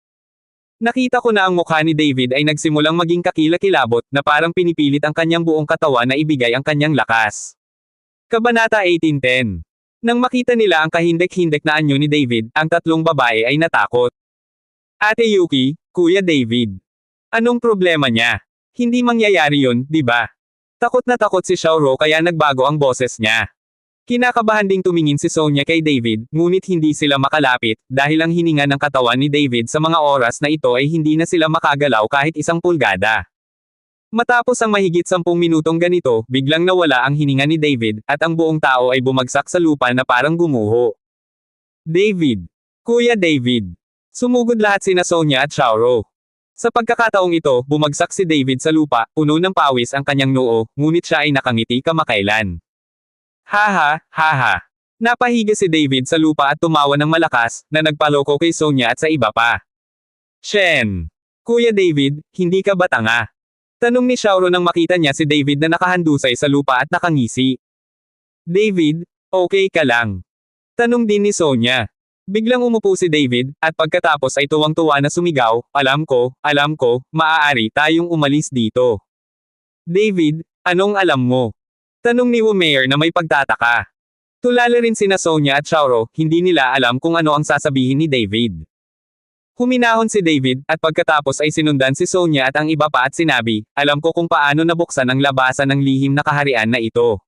Nakita ko na ang mukha ni David ay nagsimulang maging kakilakilabot, na parang pinipilit ang kanyang buong katawan na ibigay ang kanyang lakas. Kabanata 18:10. Nang makita nila ang kahindek-hindek na anyo ni David, ang tatlong babae ay natakot. Ate Yuki, Kuya David. Anong problema niya? Hindi mangyayari yun, di ba? Takot na takot si Xiaoro kaya nagbago ang boses niya. Kinakabahan ding tumingin si Sonia kay David, ngunit hindi sila makalapit, dahil ang hininga ng katawan ni David sa mga oras na ito ay hindi na sila makagalaw kahit isang pulgada. Matapos ang mahigit 10 minutong ganito, biglang nawala ang hininga ni David, at ang buong tao ay bumagsak sa lupa na parang gumuho. David. Kuya David. Sumugod lahat sina Sonia at Xiaoro. Sa pagkakataong ito, bumagsak si David sa lupa, puno ng pawis ang kanyang noo, ngunit siya ay nakangiti kamakailan. Haha, haha. Napahiga si David sa lupa at tumawa ng malakas, na nagpaloko kay Sonia at sa iba pa. Shen. Kuya David, hindi ka ba tanga? Tanong ni Xiaoro nang makita niya si David na nakahandusay sa lupa at nakangisi. David, okay ka lang? Tanong din ni Sonia. Biglang umupo si David, at pagkatapos ay tuwang-tuwa na sumigaw, alam ko, maaari tayong umalis dito. David, anong alam mo? Tanong ni Wumair na may pagtataka. Tulala rin sina Sonia at Xiaoro, hindi nila alam kung ano ang sasabihin ni David. Huminahon si David, at pagkatapos ay sinundan si Sonia at ang iba pa at sinabi, alam ko kung paano nabuksan ang labasan ng lihim na kaharian na ito.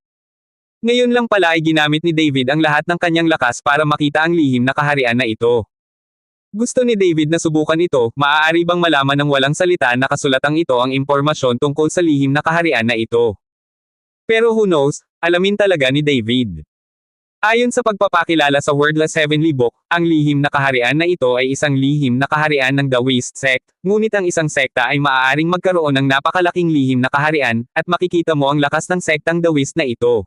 Ngayon lang pala ay ginamit ni David ang lahat ng kanyang lakas para makita ang lihim na kaharian na ito. Gusto ni David na subukan ito, maaari bang malaman ng walang salita na kasulatang ito ang impormasyon tungkol sa lihim na kaharian na ito. Pero who knows, alamin talaga ni David. Ayon sa pagpapakilala sa Wordless Heavenly Book, ang lihim na kaharian na ito ay isang lihim na kaharian ng Taoist sect, ngunit ang isang sekta ay maaaring magkaroon ng napakalaking lihim na kaharian, at makikita mo ang lakas ng sektang Taoist na ito.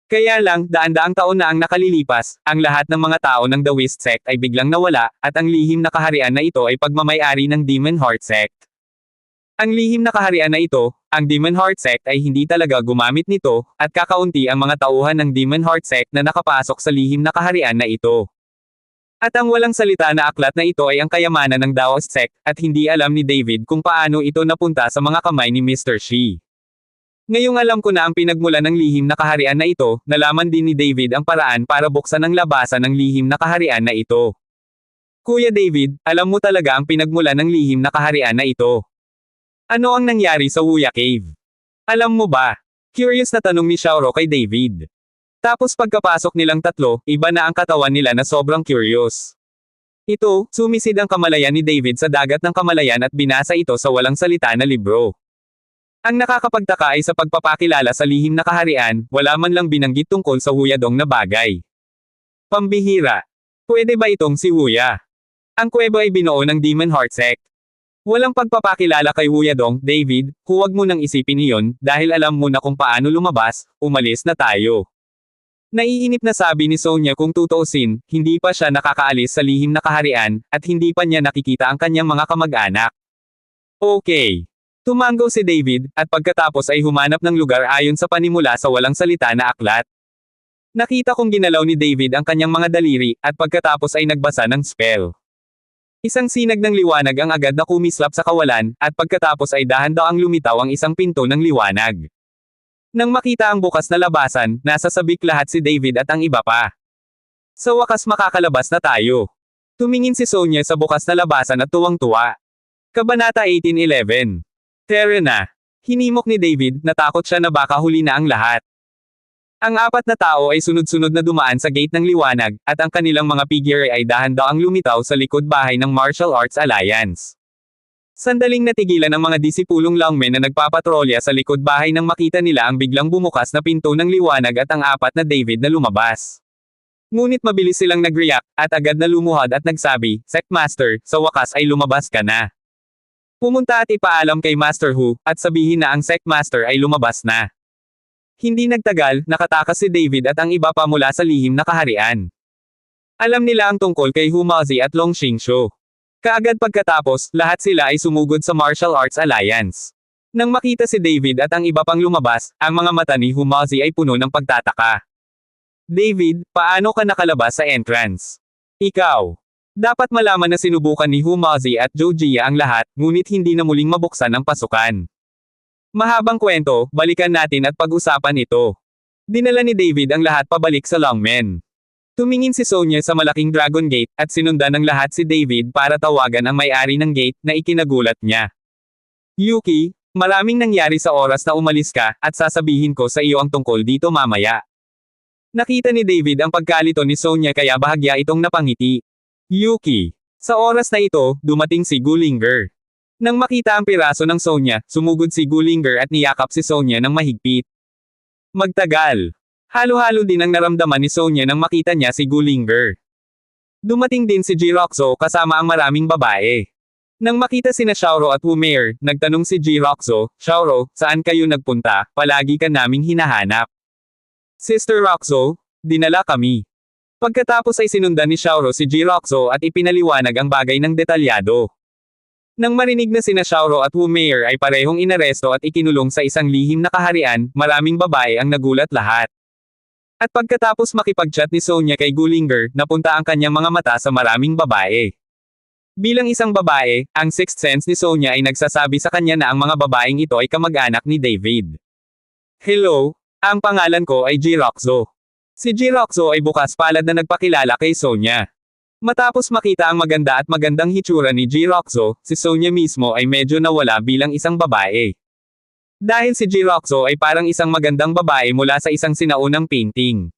Kaya lang, daan-daang taon na ang nakalilipas, ang lahat ng mga tao ng Taoist sect ay biglang nawala, at ang lihim na kaharian na ito ay pagmamay-ari ng Demon Heart sect. Ang lihim na kaharian na ito, ang Demon Heart sect ay hindi talaga gumamit nito, at kakaunti ang mga tauhan ng Demon Heart sect na nakapasok sa lihim na kaharian na ito. At ang walang salita na aklat na ito ay ang kayamanan ng Taoist sect, at hindi alam ni David kung paano ito napunta sa mga kamay ni Mr. Shi. Ngayong alam ko na ang pinagmulan ng lihim na kaharian na ito, nalaman din ni David ang paraan para buksan ang labasan ng lihim na kaharian na ito. Kuya David, alam mo talaga ang pinagmulan ng lihim na kaharian na ito. Ano ang nangyari sa Wuya Cave? Alam mo ba? Curious na tanong ni Xiaoro kay David. Tapos pagkapasok nilang tatlo, iba na ang katawan nila na sobrang curious. Ito, sumisid ang kamalayan ni David sa dagat ng kamalayan at binasa ito sa walang salita na libro. Ang nakakapagtaka ay sa pagpapakilala sa lihim na kaharian, wala man lang binanggit tungkol sa Wuyadong na bagay. Pambihira. Pwede ba itong si Wuya? Ang kuweba ay binuo ng Demon Heart sect. Walang pagpapakilala kay Wuyadong, David, huwag mo nang isipin iyon, dahil alam mo na kung paano lumabas, umalis na tayo. Naiinip na sabi ni Sonia kung tutuusin, hindi pa siya nakakaalis sa lihim na kaharian, at hindi pa niya nakikita ang kanyang mga kamag-anak. Okay. Tumango si David, at pagkatapos ay humanap ng lugar ayon sa panimula sa walang salita na aklat. Nakita kong ginalaw ni David ang kanyang mga daliri, at pagkatapos ay nagbasa ng spell. Isang sinag ng liwanag ang agad na kumislap sa kawalan, at pagkatapos ay dahan-daang lumitaw ang isang pinto ng liwanag. Nang makita ang bukas na labasan, nasa sabik lahat si David at ang iba pa. Sa wakas makakalabas na tayo. Tumingin si Sonia sa bukas na labasan at tuwang-tuwa. Kabanata 18:11. Tara na. Hinimok ni David, natakot siya na baka huli na ang lahat. Ang apat na tao ay sunod-sunod na dumaan sa gate ng liwanag, at ang kanilang mga figure ay dahan-daang lumitaw sa likod bahay ng Martial Arts Alliance. Sandaling natigilan ang mga disipulong longmen na nagpapatrolya sa likod bahay nang makita nila ang biglang bumukas na pinto ng liwanag at ang apat na David na lumabas. Ngunit mabilis silang nag-react, at agad na lumuhad at nagsabi, Sectmaster, sa wakas ay lumabas ka na. Pumunta at ipaalam kay Master Hu, at sabihin na ang Sectmaster ay lumabas na. Hindi nagtagal, nakatakas si David at ang iba pa mula sa lihim na kaharian. Alam nila ang tungkol kay Hu Maozi at Long Xingshu. Kaagad pagkatapos, lahat sila ay sumugod sa Martial Arts Alliance. Nang makita si David at ang iba pang lumabas, ang mga mata ni Humazi ay puno ng pagtataka. David, paano ka nakalabas sa entrance? Ikaw. Dapat malaman na sinubukan ni Humazi at Jojia ang lahat, ngunit hindi na muling mabuksan ang pasukan. Mahabang kwento, balikan natin at pag-usapan ito. Dinala ni David ang lahat pabalik sa Longmen. Tumingin si Sonya sa malaking Dragon Gate, at sinundan ng lahat si David para tawagan ang may-ari ng gate, na ikinagulat niya. Yuki, maraming nangyari sa oras na umalis ka, at sasabihin ko sa iyo ang tungkol dito mamaya. Nakita ni David ang pagkalito ni Sonya kaya bahagya itong napangiti. Yuki. Sa oras na ito, dumating si Gullinger. Nang makita ang piraso ng Sonya, sumugod si Gullinger at niyakap si Sonya ng mahigpit. Magtagal. Halo-halo din ang naramdaman ni Sonya nang makita niya si Gullinger. Dumating din si Jiroxo kasama ang maraming babae. Nang makita sina Xiaoro at Wumer, nagtanong si Jiroxo, Xiaoro, saan kayo nagpunta? Palagi ka naming hinahanap. Sister Roxo, dinala kami. Pagkatapos ay sinundan ni Xiaoro si Jiroxo at ipinaliwanag ang bagay ng detalyado. Nang marinig na sina Xiaoro at Wumer ay parehong inaresto at ikinulong sa isang lihim na kaharian, maraming babae ang nagulat lahat. At pagkatapos makipag-chat ni Sonya kay Gullinger, napunta ang kanyang mga mata sa maraming babae. Bilang isang babae, ang sixth sense ni Sonya ay nagsasabi sa kanya na ang mga babaeng ito ay kamag-anak ni David. Hello, ang pangalan ko ay Jiroxo. Si Jiroxo ay bukas palad na nagpakilala kay Sonya. Matapos makita ang maganda at magandang hitsura ni Jiroxo, si Sonya mismo ay medyo nawala bilang isang babae. Dahil si Jiroxo ay parang isang magandang babae mula sa isang sinaunang painting.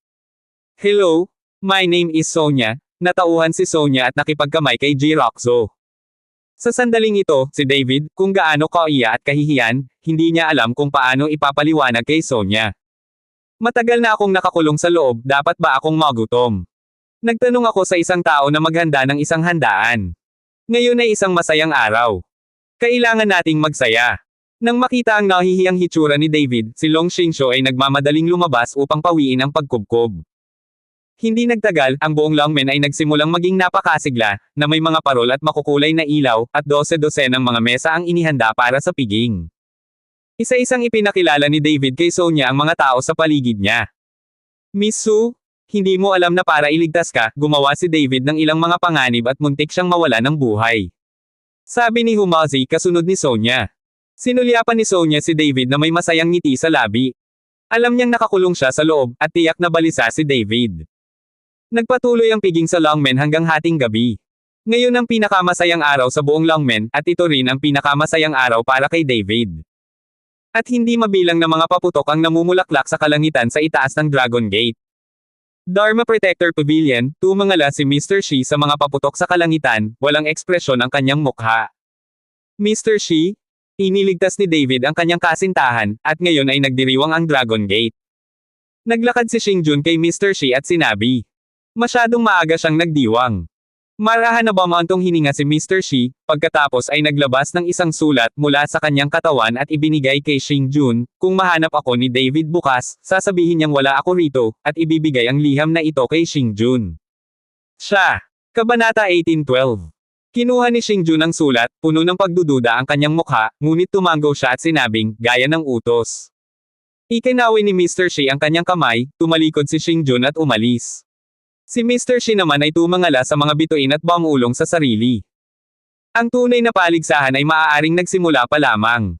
Hello, my name is Sonya, natauhan si Sonya at nakipagkamay kay Jiroxo. Sa sandaling ito, si David, kung gaano kaiya at kahihiyan, hindi niya alam kung paano ipapaliwanag kay Sonya. Matagal na akong nakakulong sa loob, dapat ba akong magutom? Nagtanong ako sa isang tao na maghanda ng isang handaan. Ngayon ay isang masayang araw. Kailangan nating magsaya. Nang makita ang nahihiyang hitsura ni David, si Long Xingqiu ay nagmamadaling lumabas upang pawiin ang pagkubkob. Hindi nagtagal, ang buong Longmen ay nagsimulang maging napakasigla, na may mga parol at makukulay na ilaw, at 12 ng mga mesa ang inihanda para sa piging. Isa-isang ipinakilala ni David kay Sonya ang mga tao sa paligid niya. Miss Su, hindi mo alam na para iligtas ka, gumawa si David ng ilang mga panganib at muntik siyang mawala ng buhay. Sabi ni Humazi kasunod ni Sonya. Sinulyapan ni Sonya si David na may masayang ngiti sa labi. Alam niyang nakakulong siya sa loob, at tiyak na balisa si David. Nagpatuloy ang piging sa Longmen hanggang hating gabi. Ngayon ang pinakamasayang araw sa buong Longmen, at ito rin ang pinakamasayang araw para kay David. At hindi mabilang na mga paputok ang namumulaklak sa kalangitan sa itaas ng Dragon Gate. Dharma Protector Pavilion, tumangala si Mr. Shi sa mga paputok sa kalangitan, walang ekspresyon ang kanyang mukha. Mr. Shi, iniligtas ni David ang kanyang kasintahan, at ngayon ay nagdiriwang ang Dragon Gate. Naglakad si Xingjun kay Mr. Shi at sinabi. Masyadong maaga siyang nagdiwang. Marahan na bumantong hininga si Mr. Shi, pagkatapos ay naglabas ng isang sulat mula sa kanyang katawan at ibinigay kay Xingjun, kung mahanap ako ni David bukas, sasabihin niyang wala ako rito, at ibibigay ang liham na ito kay Xingjun. Siya. Kabanata 1812. Kinuha ni Xingjun ang sulat, puno ng pagdududa ang kanyang mukha, ngunit tumanggo siya at sinabing, gaya ng utos. Ikinawi ni Mr. Shi ang kanyang kamay, tumalikod si Xingjun at umalis. Si Mr. Shi naman ay tumangala sa mga bituin at bumulong sa sarili. Ang tunay na paligsahan ay maaaring nagsimula pa lamang.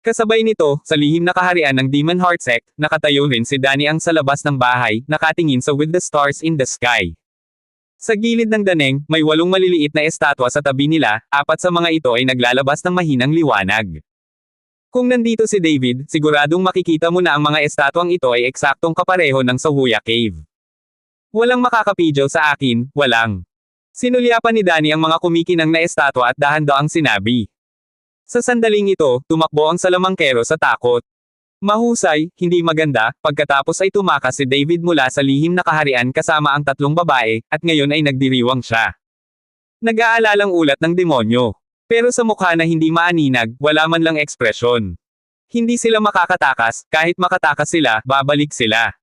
Kasabay nito, sa lihim na kaharian ng Demon Heart Sect, nakatayo rin si Daniang sa labas ng bahay, nakatingin sa With the Stars in the Sky. Sa gilid ng daneng, may 8 maliliit na estatwa sa tabi nila, 4 sa mga ito ay naglalabas ng mahinang liwanag. Kung nandito si David, siguradong makikita mo na ang mga estatwang ito ay eksaktong kapareho ng sa Huya Cave. Walang makakapidyo sa akin, walang. Sinulyapan ni Danny ang mga kumikinang na estatwa at dahan-daang sinabi. Sa sandaling ito, tumakbo ang salamangkero sa takot. Mahusay, hindi maganda, pagkatapos ay tumakas si David mula sa lihim na kaharian kasama ang 3 babae, at ngayon ay nagdiriwang siya. Nag-aalalang ulat ng demonyo. Pero sa mukha na hindi maaninag, wala man lang ekspresyon. Hindi sila makakatakas, kahit makatakas sila, babalik sila.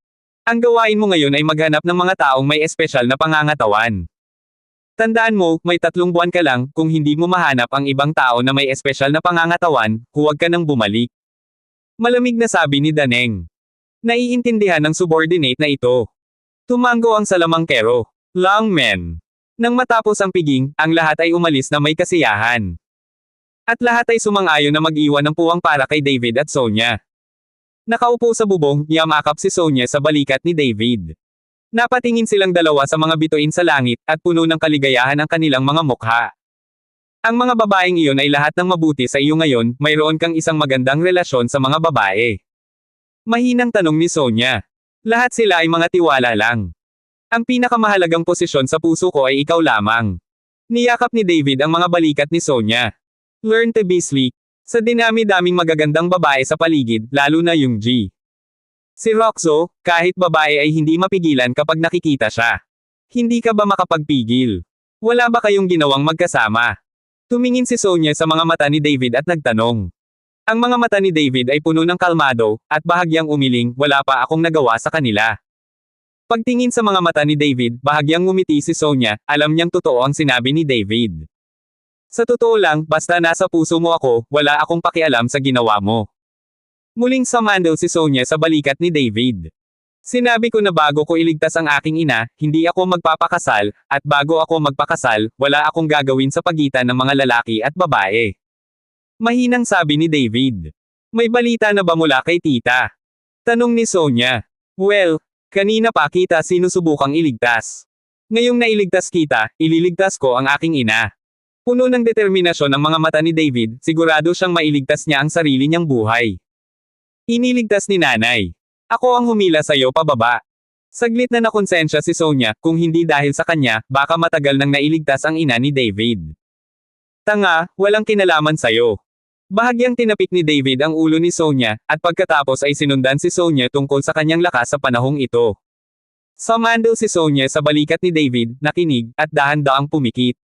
Ang gawain mo ngayon ay maghanap ng mga taong may espesyal na pangangatawan. Tandaan mo, may 3 buwan ka lang, kung hindi mo mahanap ang ibang tao na may espesyal na pangangatawan, huwag ka nang bumalik. Malamig na sabi ni Daneng. Naiintindihan ng subordinate na ito. Tumango ang salamangkero. Long men. Nang matapos ang piging, ang lahat ay umalis na may kasiyahan. At lahat ay sumang-ayon na mag-iwan ng puwang para kay David at Sonya. Nakaupo sa bubong, yamakap si Sonya sa balikat ni David. Napatingin silang dalawa sa mga bituin sa langit, at puno ng kaligayahan ang kanilang mga mukha. Ang mga babaeng iyon ay lahat ng mabuti sa iyo ngayon, mayroon kang isang magandang relasyon sa mga babae. Mahinang tanong ni Sonya. Lahat sila ay mga tiwala lang. Ang pinakamahalagang posisyon sa puso ko ay ikaw lamang. Niyakap ni David ang mga balikat ni Sonya. Learn to be sleek. Sa dinami-daming magagandang babae sa paligid, lalo na yung G. Si Roxo, kahit babae ay hindi mapigilan kapag nakikita siya. Hindi ka ba makapagpigil? Wala ba kayong ginawang magkasama? Tumingin si Sonya sa mga mata ni David at nagtanong. Ang mga mata ni David ay puno ng kalmado, at bahagyang umiling, wala pa akong nagawa sa kanila. Pagtingin sa mga mata ni David, bahagyang ngumiti si Sonya, alam niyang totoo ang sinabi ni David. Sa totoo lang, basta nasa puso mo ako, wala akong pakialam sa ginawa mo. Muling sumandal si Sonya sa balikat ni David. Sinabi ko na bago ko iligtas ang aking ina, hindi ako magpapakasal, at bago ako magpakasal, wala akong gagawin sa pagitan ng mga lalaki at babae. Mahinang sabi ni David. May balita na ba mula kay tita? Tanong ni Sonya. Well, kanina pa kita sinusubukang iligtas. Ngayong nailigtas kita, ililigtas ko ang aking ina. Puno ng determinasyon ang mga mata ni David, sigurado siyang mailigtas niya ang sarili niyang buhay. Iniligtas ni nanay. Ako ang humila sa iyo pababa. Saglit na nakonsensya si Sonya, kung hindi dahil sa kanya, baka matagal nang nailigtas ang ina ni David. Tanga, walang kinalaman sa'yo. Bahagyang tinapik ni David ang ulo ni Sonya, at pagkatapos ay sinundan si Sonya tungkol sa kanyang lakas sa panahong ito. Sumandal si Sonya sa balikat ni David, nakinig, at dahan-daang pumikit.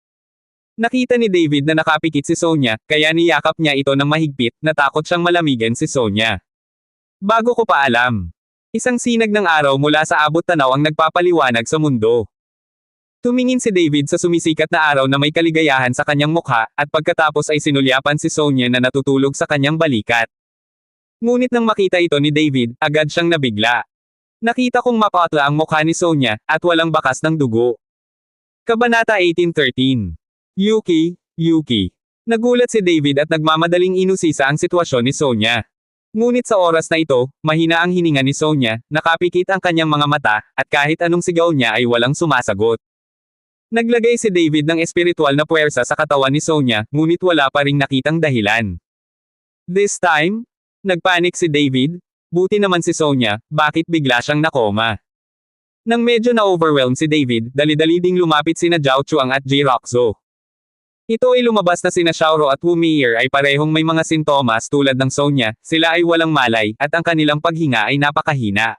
Nakita ni David na nakapikit si Sonya, kaya niyakap niya ito ng mahigpit, natakot siyang malamigan si Sonya. Bago ko pa alam. Isang sinag ng araw mula sa abot tanaw ang nagpapaliwanag sa mundo. Tumingin si David sa sumisikat na araw na may kaligayahan sa kanyang mukha, at pagkatapos ay sinulyapan si Sonya na natutulog sa kanyang balikat. Ngunit nang makita ito ni David, agad siyang nabigla. Nakita kong mapatla ang mukha ni Sonya, at walang bakas ng dugo. Kabanata 18:13. Yuki. Nagulat si David at nagmamadaling inusisa ang sitwasyon ni Sonya. Ngunit sa oras na ito, mahina ang hininga ni Sonya, nakapikit ang kanyang mga mata, at kahit anong sigaw niya ay walang sumasagot. Naglagay si David ng espiritual na puwersa sa katawan ni Sonya, ngunit wala pa ring nakitang dahilan. This time? Nagpanik si David? Buti naman si Sonya, bakit bigla siyang nakoma? Nang medyo na-overwhelm si David, dali-dali ding lumapit sina Zhao Chuang at Ji Roxo. Ito ay lumabas na sina Xiaoro at Wu Meier ay parehong may mga sintomas tulad ng Sonya, sila ay walang malay, at ang kanilang paghinga ay napakahina.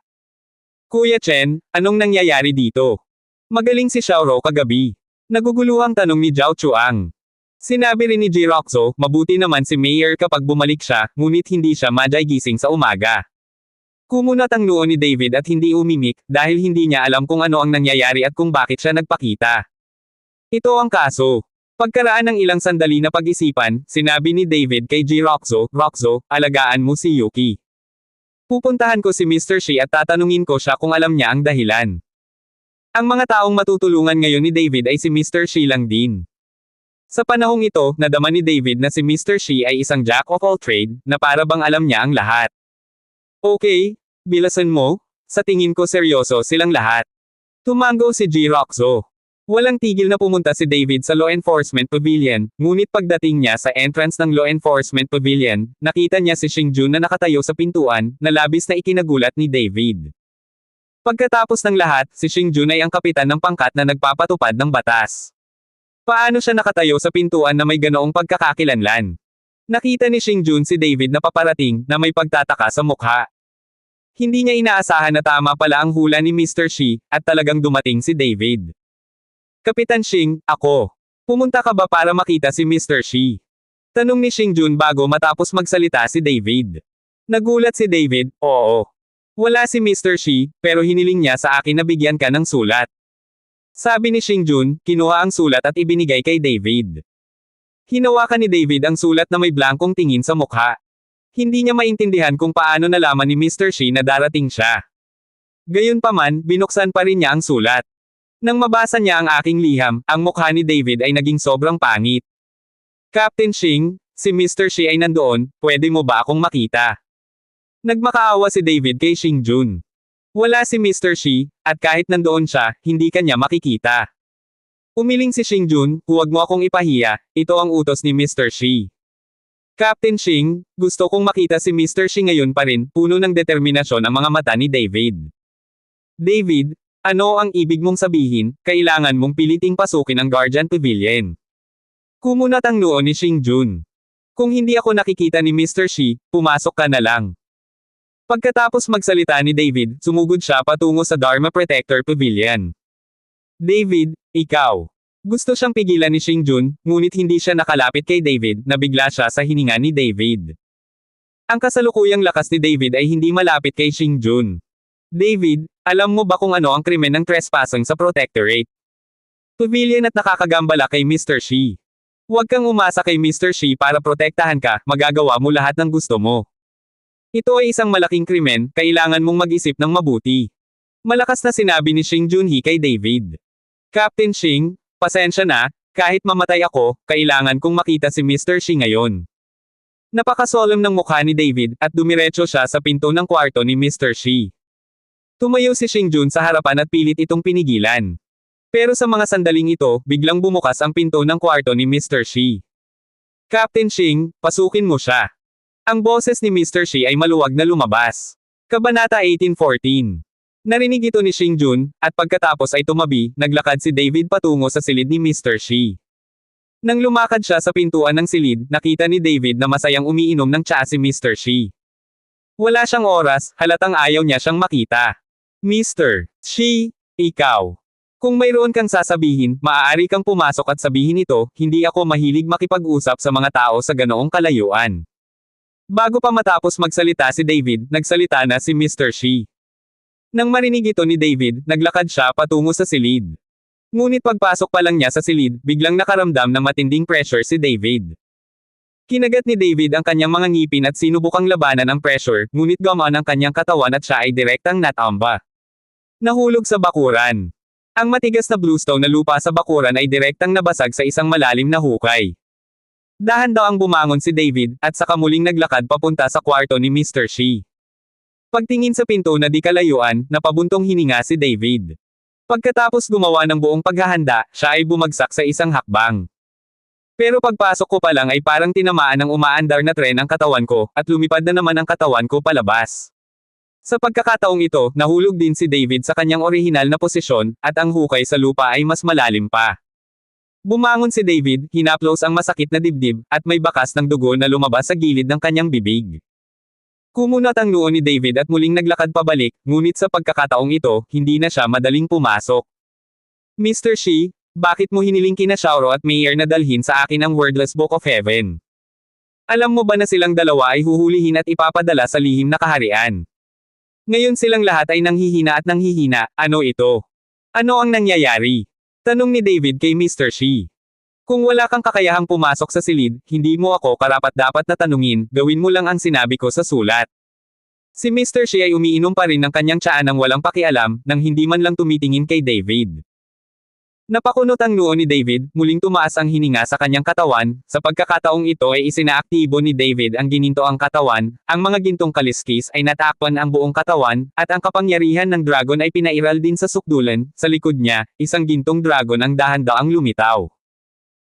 Kuya Chen, anong nangyayari dito? Magaling si Xiaoro kagabi. Naguguluhang tanong ni Zhao Chuang. Sinabi rin ni Ji Roxo, mabuti naman si Meier kapag bumalik siya, ngunit hindi siya madyay gising sa umaga. Kumunat ang noo ni David at hindi umimik, dahil hindi niya alam kung ano ang nangyayari at kung bakit siya nagpakita. Ito ang kaso. Pagkaraan ng ilang sandali na pag-isipan, sinabi ni David kay Ji Roxo, Roxo, alagaan mo si Yuki. Pupuntahan ko si Mr. Shi at tatanungin ko siya kung alam niya ang dahilan. Ang mga taong matutulungan ngayon ni David ay si Mr. Shi lang din. Sa panahong ito, nadama ni David na si Mr. Shi ay isang jack of all trade, na para bang alam niya ang lahat. Okay, bilasan mo, sa tingin ko seryoso silang lahat. Tumango si Ji Roxo. Walang tigil na pumunta si David sa Law Enforcement Pavilion, ngunit pagdating niya sa entrance ng Law Enforcement Pavilion, nakita niya si Xingjun na nakatayo sa pintuan, na labis na ikinagulat ni David. Pagkatapos ng lahat, si Xingjun ay ang kapitan ng pangkat na nagpapatupad ng batas. Paano siya nakatayo sa pintuan na may ganoong pagkakakilanlan? Nakita ni Xingjun si David na paparating, na may pagtataka sa mukha. Hindi niya inaasahan na tama pala ang hula ni Mr. Shi, at talagang dumating si David. Kapitan Xing, ako. Pumunta ka ba para makita si Mr. Shi? Tanong ni Xingjun bago matapos magsalita si David. Nagulat si David, oo. Wala si Mr. Shi, pero hiniling niya sa akin na bigyan ka ng sulat. Sabi ni Xingjun, kinuha ang sulat at ibinigay kay David. Hinawakan ni David ang sulat na may blankong tingin sa mukha. Hindi niya maintindihan kung paano nalaman ni Mr. Shi na darating siya. Gayunpaman, binuksan pa rin niya ang sulat. Nang mabasa niya ang aking liham, ang mukha ni David ay naging sobrang pangit. Captain Xing, si Mr. Shi ay nandoon, pwede mo ba akong makita? Nagmakaawa si David kay Xingjun. Wala si Mr. Shi, at kahit nandoon siya, hindi kanya makikita. Umiling si Xingjun, huwag mo akong ipahiya, ito ang utos ni Mr. Shi. Captain Xing, gusto kong makita si Mr. Shi ngayon pa rin, puno ng determinasyon ang mga mata ni David. David, ano ang ibig mong sabihin, kailangan mong piliting pasukin ang Guardian Pavilion. Kumunat ang noo ni Xingjun. Kung hindi ako nakikita ni Mr. Shi, pumasok ka na lang. Pagkatapos magsalita ni David, sumugod siya patungo sa Dharma Protector Pavilion. David, ikaw. Gusto siyang pigilan ni Xingjun, ngunit hindi siya nakalapit kay David, nabigla siya sa hininga ni David. Ang kasalukuyang lakas ni David ay hindi malapit kay Xingjun. David, alam mo ba kung ano ang krimen ng trespassing sa Protectorate? Pavilion at nakakagambala kay Mr. Shi. Huwag kang umasa kay Mr. Shi para protektahan ka, magagawa mo lahat ng gusto mo. Ito ay isang malaking krimen, kailangan mong mag-isip ng mabuti. Malakas na sinabi ni Xingjun kay David. Captain Xing, pasensya na, kahit mamatay ako, kailangan kong makita si Mr. Shi ngayon. Napakasolemn ng mukha ni David, at dumiretso siya sa pinto ng kwarto ni Mr. Shi. Tumayo si Xingjun sa harapan at pilit itong pinigilan. Pero sa mga sandaling ito, biglang bumukas ang pinto ng kwarto ni Mr. Shi. Captain Xing, pasukin mo siya. Ang boses ni Mr. Shi ay maluwag na lumabas. Kabanata 1814. Narinig ito ni Xingjun, at pagkatapos ay tumabi, naglakad si David patungo sa silid ni Mr. Shi. Nang lumakad siya sa pintuan ng silid, nakita ni David na masayang umiinom ng tsaa si Mr. Shi. Wala siyang oras, halatang ayaw niya siyang makita. Mr. Shi, ikaw. Kung mayroon kang sasabihin, maaari kang pumasok at sabihin ito, hindi ako mahilig makipag-usap sa mga tao sa ganoong kalayuan. Bago pa matapos magsalita si David, nagsalita na si Mr. Shi. Nang marinig ito ni David, naglakad siya patungo sa silid. Ngunit pagpasok pa lang niya sa silid, biglang nakaramdam ng matinding pressure si David. Kinagat ni David ang kanyang mga ngipin at sinubukang labanan ang pressure, ngunit gumaan ang kanyang katawan at siya ay direktang natamba. Nahulog sa bakuran. Ang matigas na bluestone na lupa sa bakuran ay direktang nabasag sa isang malalim na hukay. Dahan-dahang bumangon si David, at saka muling naglakad papunta sa kwarto ni Mr. Shi. Pagtingin sa pinto na di kalayuan, napabuntong hininga si David. Pagkatapos gumawa ng buong paghahanda, siya ay bumagsak sa isang hakbang. Pero pagpasok ko pa lang ay parang tinamaan ng umaandar na tren ang katawan ko, at lumipad na naman ang katawan ko palabas. Sa pagkakataong ito, nahulog din si David sa kanyang orihinal na posisyon, at ang hukay sa lupa ay mas malalim pa. Bumangon si David, hinaplos ang masakit na dibdib, at may bakas ng dugo na lumabas sa gilid ng kanyang bibig. Kumunat ang noo ni David at muling naglakad pabalik, ngunit sa pagkakataong ito, hindi na siya madaling pumasok. Mr. Shi, bakit mo hiniling kina Xiaoro at Mayer na dalhin sa akin ang Wordless Book of Heaven? Alam mo ba na silang dalawa ay huhulihin at ipapadala sa lihim na kaharian? Ngayon silang lahat ay nanghihina at nanghihina, ano ito? Ano ang nangyayari? Tanong ni David kay Mr. Shi. Kung wala kang kakayahang pumasok sa silid, hindi mo ako karapat-dapat na tanungin, gawin mo lang ang sinabi ko sa sulat. Si Mr. Shi ay umiinom pa rin ng kanyang tsaa nang walang pakialam, nang hindi man lang tumitingin kay David. Napakunot ang noo ni David, muling tumaas ang hininga sa kanyang katawan, sa pagkakataong ito ay isinaaktibo ni David ang ginintoang katawan, ang mga gintong kaliskis ay natakpan ang buong katawan, at ang kapangyarihan ng dragon ay pinairal din sa sukdulan, sa likod niya, isang gintong dragon ang dahan-daang lumitaw.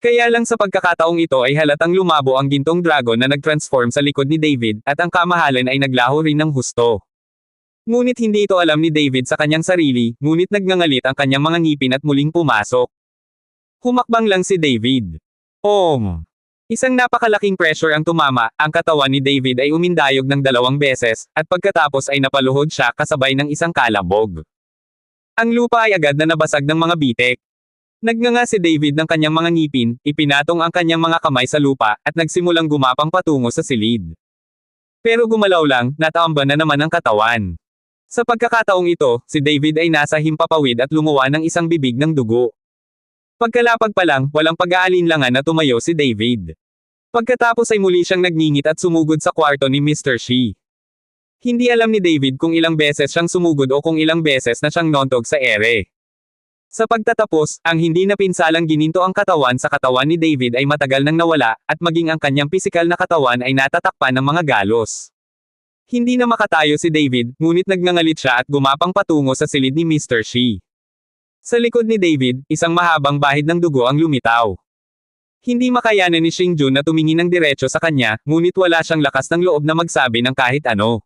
Kaya lang sa pagkakataong ito ay halatang lumabo ang gintong dragon na nag-transform sa likod ni David, at ang kamahalan ay naglaho rin ng husto. Ngunit hindi ito alam ni David sa kanyang sarili, ngunit nagngangalit ang kanyang mga ngipin at muling pumasok. Humakbang lang si David. Isang napakalaking pressure ang tumama, ang katawan ni David ay umindayog ng 2 beses, at pagkatapos ay napaluhod siya kasabay ng isang kalabog. Ang lupa ay agad na nabasag ng mga bitek. Nagnganga si David ng kanyang mga ngipin, ipinatong ang kanyang mga kamay sa lupa, at nagsimulang gumapang patungo sa silid. Pero gumalaw lang, natamba na naman ang katawan. Sa pagkakataong ito, si David ay nasa himpapawid at lumuwa ng isang bibig ng dugo. Pagkalapag pa lang, walang pag-aalinlangan na tumayo si David. Pagkatapos ay muli siyang nagngingit at sumugod sa kwarto ni Mr. Shi. Hindi alam ni David kung ilang beses siyang sumugod o kung ilang beses na siyang nontog sa ere. Sa pagtatapos, ang hindi napinsalang gininto ang katawan sa katawan ni David ay matagal nang nawala, at maging ang kanyang pisikal na katawan ay natatakpan ng mga galos. Hindi na makatayo si David, ngunit nagngangalit siya at gumapang patungo sa silid ni Mr. Shi. Sa likod ni David, isang mahabang bahid ng dugo ang lumitaw. Hindi makayanan ni Xing Jun na tumingin ng diretso sa kanya, ngunit wala siyang lakas ng loob na magsabi ng kahit ano.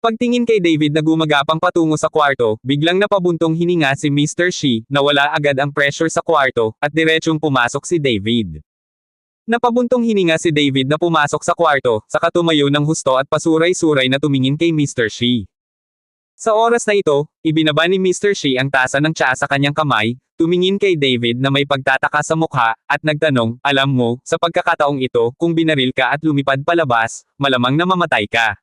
Pagtingin kay David na gumagapang patungo sa kwarto, biglang napabuntong hininga si Mr. Shi, nawala agad ang pressure sa kwarto, at diretsyong pumasok si David. Napabuntong hininga si David na pumasok sa kwarto, saka tumayo ng husto at pasuray-suray na tumingin kay Mr. Shi. Sa oras na ito, ibinaba ni Mr. Shi ang tasa ng tsaa sa kanyang kamay, tumingin kay David na may pagtataka sa mukha, at nagtanong, alam mo, sa pagkakataong ito, kung binaril ka at lumipad palabas, malamang na mamatay ka.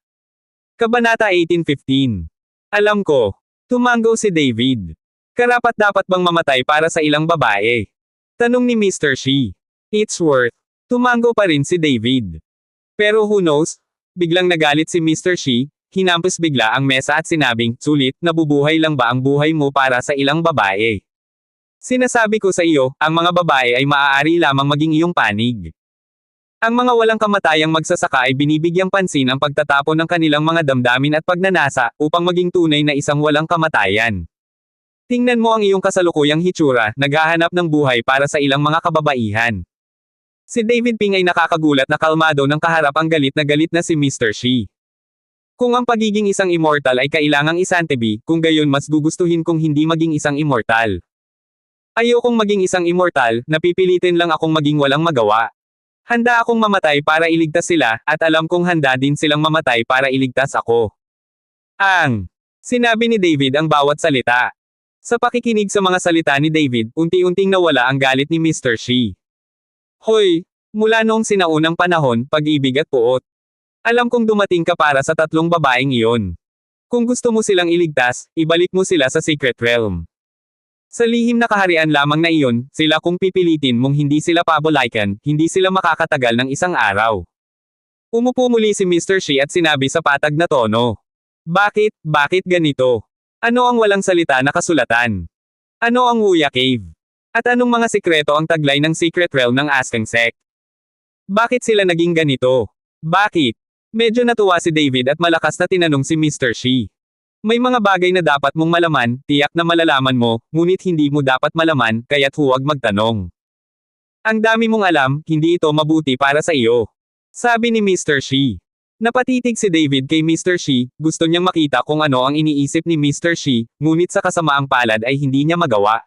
Kabanata 18:15. Alam ko. Tumango si David. Karapat-dapat bang mamatay para sa ilang babae? Tanong ni Mr. Shi. It's worth. Tumango pa rin si David. Pero who knows? Biglang nagalit si Mr. Shi, hinampas bigla ang mesa at sinabing, sulit, nabubuhay lang ba ang buhay mo para sa ilang babae? Sinasabi ko sa iyo, ang mga babae ay maaari lamang maging iyong panig. Ang mga walang kamatayang magsasaka ay binibigyang pansin ang pagtatapon ng kanilang mga damdamin at pagnanasa, upang maging tunay na isang walang kamatayan. Tingnan mo ang iyong kasalukuyang hitsura, naghahanap ng buhay para sa ilang mga kababaihan. Si David Ping ay nakakagulat na kalmado ng kaharap ang galit na si Mr. Shi. Kung ang pagiging isang immortal ay kailangang isantabi, kung gayon mas gugustuhin kong hindi maging isang immortal. Ayokong maging isang immortal, napipilitin lang akong maging walang magawa. Handa akong mamatay para iligtas sila, at alam kong handa din silang mamatay para iligtas ako. Sinabi ni David ang bawat salita. Sa pakikinig sa mga salita ni David, unti-unting nawala ang galit ni Mr. Shi. Hoy! Mula noong sinaunang panahon, pag-ibig at puot. Alam kong dumating ka para sa tatlong babaeng iyon. Kung gusto mo silang iligtas, ibalik mo sila sa Secret Realm. Sa lihim na kaharian lamang na iyon, sila kung pipilitin mong hindi sila pabalikan, hindi sila makakatagal ng isang araw. Umupo muli si Mr. Shi at sinabi sa patag na tono. Bakit ganito? Ano ang walang salita na kasulatan? Ano ang Wuya Cave? At anong mga sikreto ang taglay ng Secret Realm ng Askeng Sect? Bakit sila naging ganito? Bakit? Medyo natuwa si David at malakas na tinanong si Mr. Shi. May mga bagay na dapat mong malaman, tiyak na malalaman mo, ngunit hindi mo dapat malaman, kaya't huwag magtanong. Ang dami mong alam, hindi ito mabuti para sa iyo. Sabi ni Mr. Shi. Napatitig si David kay Mr. Shi, gusto niyang makita kung ano ang iniisip ni Mr. Shi, ngunit sa kasamaang palad ay hindi niya magawa.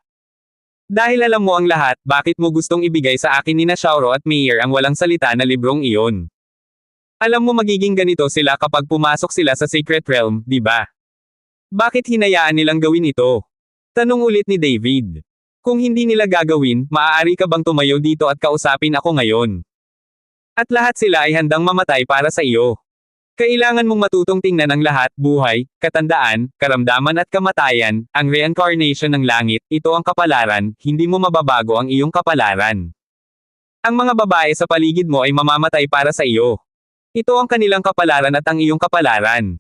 Dahil alam mo ang lahat, bakit mo gustong ibigay sa akin ni na Xiaoro at Meyer ang walang salita na librong iyon? Alam mo magiging ganito sila kapag pumasok sila sa Secret Realm, di ba? Bakit hinayaan nilang gawin ito? Tanong ulit ni David. Kung hindi nila gagawin, maaari ka bang tumayo dito at kausapin ako ngayon? At lahat sila ay handang mamatay para sa iyo. Kailangan mong matutong tingnan ang lahat, buhay, katandaan, karamdaman at kamatayan, ang reincarnation ng langit, ito ang kapalaran, hindi mo mababago ang iyong kapalaran. Ang mga babae sa paligid mo ay mamamatay para sa iyo. Ito ang kanilang kapalaran at ang iyong kapalaran.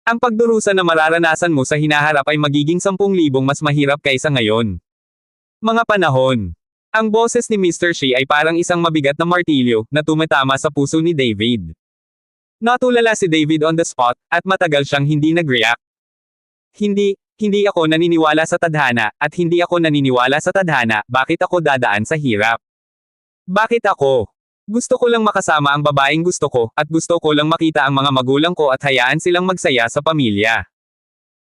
Ang pagdurusa na mararanasan mo sa hinaharap ay magiging 10,000 mas mahirap kaysa ngayon. Mga panahon. Ang boses ni Mr. Shi ay parang isang mabigat na martilyo, na tumatama sa puso ni David. Natulala si David on the spot, at matagal siyang hindi nag-react. Hindi ako naniniwala sa tadhana, at hindi ako naniniwala sa tadhana, bakit ako dadaan sa hirap? Bakit ako? Gusto ko lang makasama ang babaeng gusto ko, at gusto ko lang makita ang mga magulang ko at hayaan silang magsaya sa pamilya.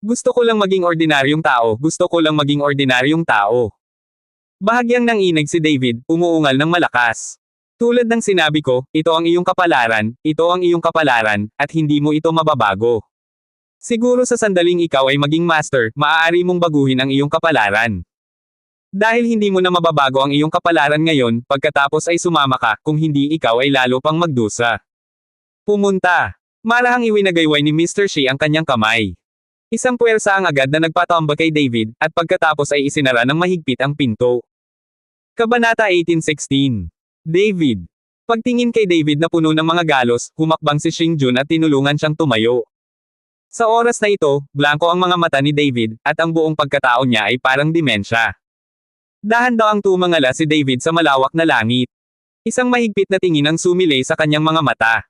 Gusto ko lang maging ordinaryong tao, gusto ko lang maging ordinaryong tao. Bahagyang nanginig si David, umuungal ng malakas. Tulad ng sinabi ko, ito ang iyong kapalaran, at hindi mo ito mababago. Siguro sa sandaling ikaw ay maging master, maaari mong baguhin ang iyong kapalaran. Dahil hindi mo na mababago ang iyong kapalaran ngayon, pagkatapos ay sumama ka, kung hindi ikaw ay lalo pang magdusa. Pumunta. Marahang iwinagayway ni Mr. Shi ang kanyang kamay. Isang puwersa ang agad na nagpatomba kay David, at pagkatapos ay isinara ng mahigpit ang pinto. Kabanata 18:16. David. Pagtingin kay David na puno ng mga galos, humakbang si Xingjun at tinulungan siyang tumayo. Sa oras na ito, blanko ang mga mata ni David, at ang buong pagkatao niya ay parang dimensya. Dahan-dahang tumangala si David sa malawak na langit. Isang mahigpit na tingin ang sumilay sa kanyang mga mata.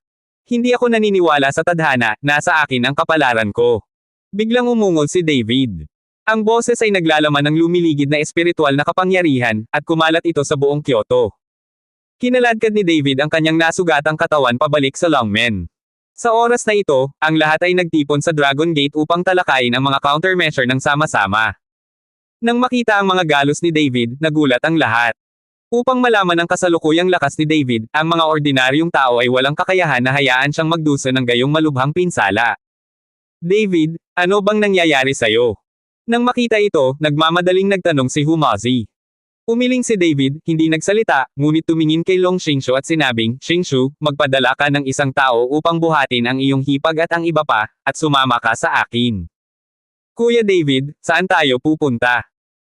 Hindi ako naniniwala sa tadhana, nasa akin ang kapalaran ko. Biglang umungol si David. Ang boses ay naglalaman ng lumiligid na espiritual na kapangyarihan, at kumalat ito sa buong Kyoto. Kinaladkad ni David ang kanyang nasugatang katawan pabalik sa Longmen. Sa oras na ito, ang lahat ay nagtipon sa Dragon Gate upang talakayin ang mga countermeasure ng sama-sama. Nang makita ang mga galos ni David, nagulat ang lahat. Upang malaman ang kasalukuyang lakas ni David, ang mga ordinaryong tao ay walang kakayahan na hayaan siyang magdusa ng gayong malubhang pinsala. David, ano bang nangyayari sa'yo? Nang makita ito, nagmamadaling nagtanong si Humazi. Umiling si David, hindi nagsalita, ngunit tumingin kay Long Xingshu at sinabing, Xingshu, magpadala ka ng isang tao upang buhatin ang iyong hipag at ang iba pa, at sumama ka sa akin. Kuya David, saan tayo pupunta?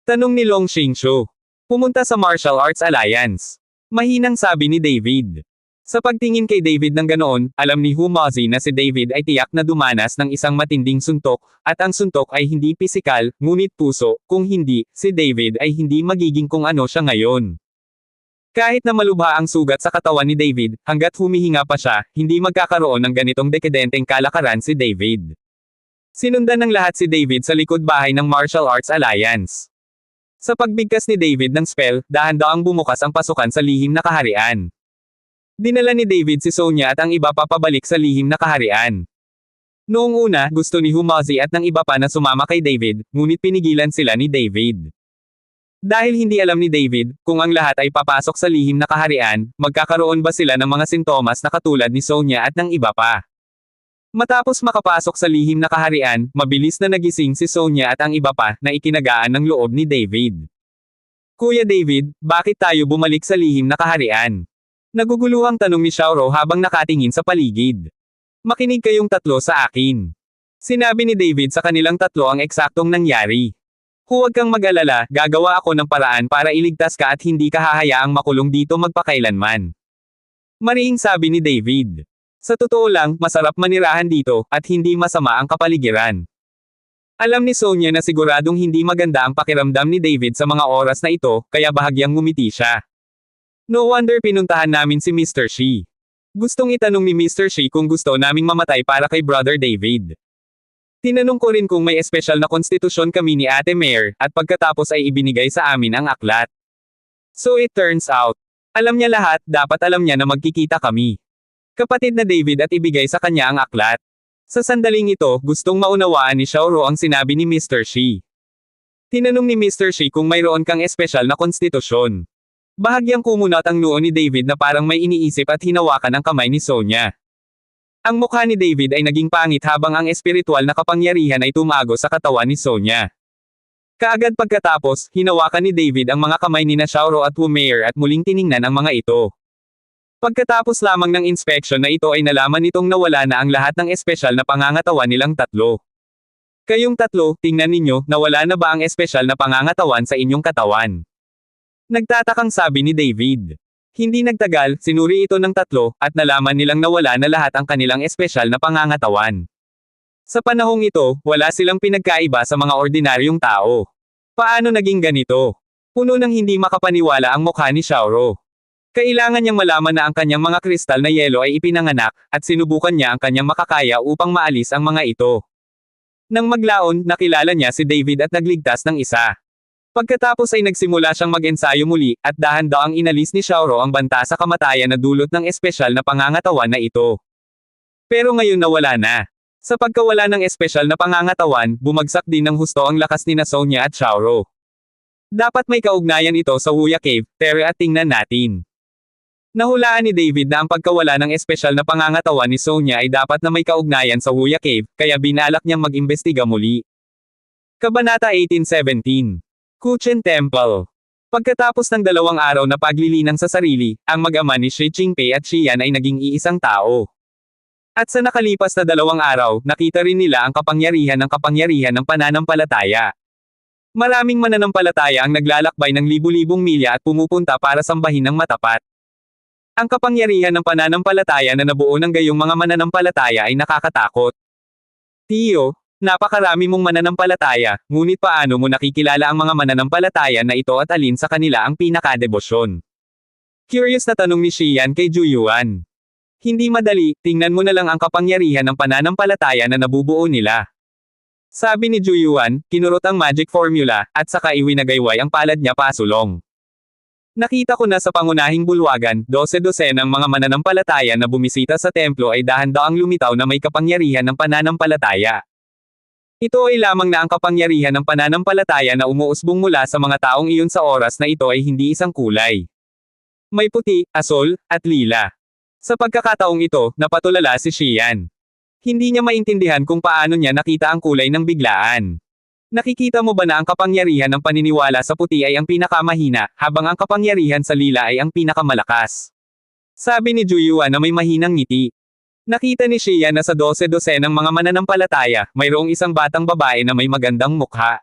Tanong ni Long Xingshu. Pumunta sa Martial Arts Alliance. Mahinang sabi ni David. Sa pagtingin kay David ng ganoon, alam ni Humazi na si David ay tiyak na dumanas ng isang matinding suntok, at ang suntok ay hindi pisikal, ngunit puso, kung hindi, si David ay hindi magiging kung ano siya ngayon. Kahit na malubha ang sugat sa katawan ni David, hanggat humihinga pa siya, hindi magkakaroon ng ganitong dekadenteng kalakaran si David. Sinundan ng lahat si David sa likod bahay ng Martial Arts Alliance. Sa pagbigkas ni David ng spell, dahan-dahang bumukas ang pasukan sa lihim na kaharian. Dinala ni David si Sonya at ang iba pa pabalik sa lihim na kaharian. Noong una, gusto ni Humazi at ng iba pa na sumama kay David, ngunit pinigilan sila ni David. Dahil hindi alam ni David, kung ang lahat ay papasok sa lihim na kaharian, magkakaroon ba sila ng mga sintomas na katulad ni Sonya at ng iba pa. Matapos makapasok sa lihim na kaharian, mabilis na nagising si Sonya at ang iba pa, na ikinagaan ng loob ni David. Kuya David, bakit tayo bumalik sa lihim na kaharian? Naguguluhang tanong ni Xiaoro habang nakatingin sa paligid. Makinig kayong tatlo sa akin. Sinabi ni David sa kanilang tatlo ang eksaktong nangyari. Huwag kang mag-alala, gagawa ako ng paraan para iligtas ka at hindi ka hahayaang makulong dito magpakailanman. Mariing sabi ni David. Sa totoo lang, masarap manirahan dito, at hindi masama ang kapaligiran. Alam ni Sonya na siguradong hindi maganda ang pakiramdam ni David sa mga oras na ito, kaya bahagyang ngumiti siya. No wonder pinuntahan namin si Mr. Shi. Gustong itanong ni Mr. Shi kung gusto naming mamatay para kay Brother David. Tinanong ko rin kung may espesyal na konstitusyon kami ni Ate Mayor, at pagkatapos ay ibinigay sa amin ang aklat. So it turns out, alam niya lahat, dapat alam niya na magkikita kami. Kapatid na David at ibigay sa kanya ang aklat. Sa sandaling ito, gustong maunawaan ni Xiaoro ang sinabi ni Mr. Shi. Tinanong ni Mr. Shi kung mayroon kang espesyal na konstitusyon. Bahagyang kumunat ang noo ni David na parang may iniisip at hinawakan ang kamay ni Sonya. Ang mukha ni David ay naging pangit habang ang espiritual na kapangyarihan ay tumago sa katawan ni Sonya. Kaagad pagkatapos, hinawakan ni David ang mga kamay ni Xiaoro at Wu Mei at muling tiningnan ang mga ito. Pagkatapos lamang ng inspection na ito ay nalaman nitong nawala na ang lahat ng espesyal na pangangatawan nilang tatlo. Kayong tatlo, tingnan ninyo, nawala na ba ang espesyal na pangangatawan sa inyong katawan? Nagtatakang sabi ni David. Hindi nagtagal, sinuri ito ng tatlo, at nalaman nilang nawala na lahat ang kanilang espesyal na pangangatawan. Sa panahong ito, wala silang pinagkaiba sa mga ordinaryong tao. Paano naging ganito? Puno ng hindi makapaniwala ang mukha ni Xiaoro. Kailangan niyang malaman na ang kanyang mga kristal na yelo ay ipinanganak, at sinubukan niya ang kanyang makakaya upang maalis ang mga ito. Nang maglaon, nakilala niya si David at nagligtas ng isa. Pagkatapos ay nagsimula siyang mag-ensayo muli, at dahan-dahang inalis ni Xiaoro ang banta sa kamatayan na dulot ng espesyal na pangangatawan na ito. Pero ngayon nawala na. Sa pagkawala ng espesyal na pangangatawan, bumagsak din ng husto ang lakas ni Sonya at Xiaoro. Dapat may kaugnayan ito sa Wuya Cave, pero at tingnan natin. Nahulaan ni David na ang pagkawala ng espesyal na pangangatawan ni Sonya ay dapat na may kaugnayan sa Wuya Cave, kaya binalak niyang mag-imbestiga muli. Kabanata 18:17. Kuchen Temple. Pagkatapos ng 2 araw na paglilinang sa sarili, ang mag-ama ni Shi Qingpei at Xian ay naging iisang tao. At sa nakalipas na 2 araw, nakita rin nila ang kapangyarihan ng pananampalataya. Maraming mananampalataya ang naglalakbay ng libu-libong milya at pumupunta para sambahin ng matapat. Ang kapangyarihan ng pananampalataya na nabuo ng gayong mga mananampalataya ay nakakatakot. Tiyo, napakarami mong mananampalataya, ngunit paano mo nakikilala ang mga mananampalataya na ito at alin sa kanila ang pinakadebosyon? Curious na tanong ni Xian kay Juyuan. Hindi madali, tingnan mo na lang ang kapangyarihan ng pananampalataya na nabubuo nila. Sabi ni Juyuan, kinurot ang magic formula, at saka iwinagayway ang palad niya pasulong. Nakita ko na sa pangunahing bulwagan, 12 ng mga mananampalataya na bumisita sa templo ay dahan-daang lumitaw na may kapangyarihan ng pananampalataya. Ito ay lamang na ang kapangyarihan ng pananampalataya na umuusbong mula sa mga taong iyon sa oras na ito ay hindi isang kulay. May puti, asol, at lila. Sa pagkakataong ito, napatulala si Xian. Hindi niya maintindihan kung paano niya nakita ang kulay ng biglaan. Nakikita mo ba na ang kapangyarihan ng paniniwala sa puti ay ang pinakamahina, habang ang kapangyarihan sa lila ay ang pinakamalakas? Sabi ni Juyuan na may mahinang ngiti. Nakita ni Xian na sa 12 ng mga mananampalataya, mayroong isang batang babae na may magandang mukha.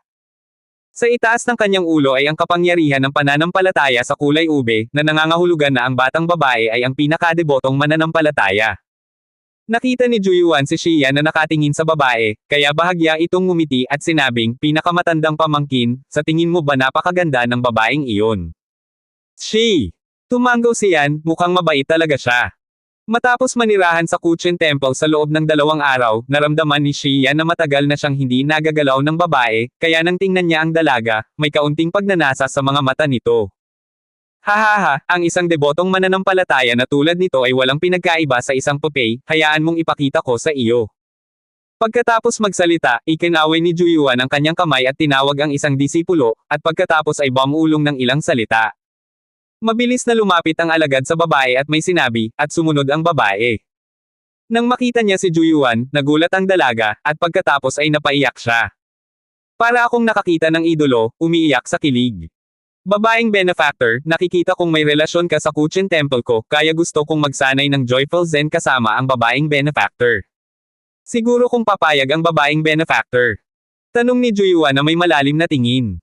Sa itaas ng kanyang ulo ay ang kapangyarihan ng pananampalataya sa kulay ube, na nangangahulugan na ang batang babae ay ang pinakadebotong mananampalataya. Nakita ni Juyuan si Xian na nakatingin sa babae, kaya bahagya itong ngumiti at sinabing, pinakamatandang pamangkin, sa tingin mo ba napakaganda ng babaeng iyon? Shi! Tumanggaw siyan, mukhang mabait talaga siya. Matapos manirahan sa Kuchen Temple sa loob ng 2 araw, naramdaman ni Xian na matagal na siyang hindi nagagalaw ng babae, kaya nang tingnan niya ang dalaga, may kaunting pagnanasa sa mga mata nito. Hahaha, ang isang debotong mananampalataya na tulad nito ay walang pinagkaiba sa isang pupe, hayaan mong ipakita ko sa iyo. Pagkatapos magsalita, ikinaway ni Juyuan ang kanyang kamay at tinawag ang isang disipulo, at pagkatapos ay bumulong ng ilang salita. Mabilis na lumapit ang alagad sa babae at may sinabi, at sumunod ang babae. Nang makita niya si Juyuan, nagulat ang dalaga, at pagkatapos ay napaiyak siya. Para akong nakakita ng idolo, umiiyak sa kilig. Babaeng benefactor, nakikita kong may relasyon ka sa Kuchen Temple ko, kaya gusto kong magsanay ng joyful zen kasama ang babaeng benefactor. Siguro kung papayag ang babaeng benefactor. Tanong ni Juyuan na may malalim na tingin.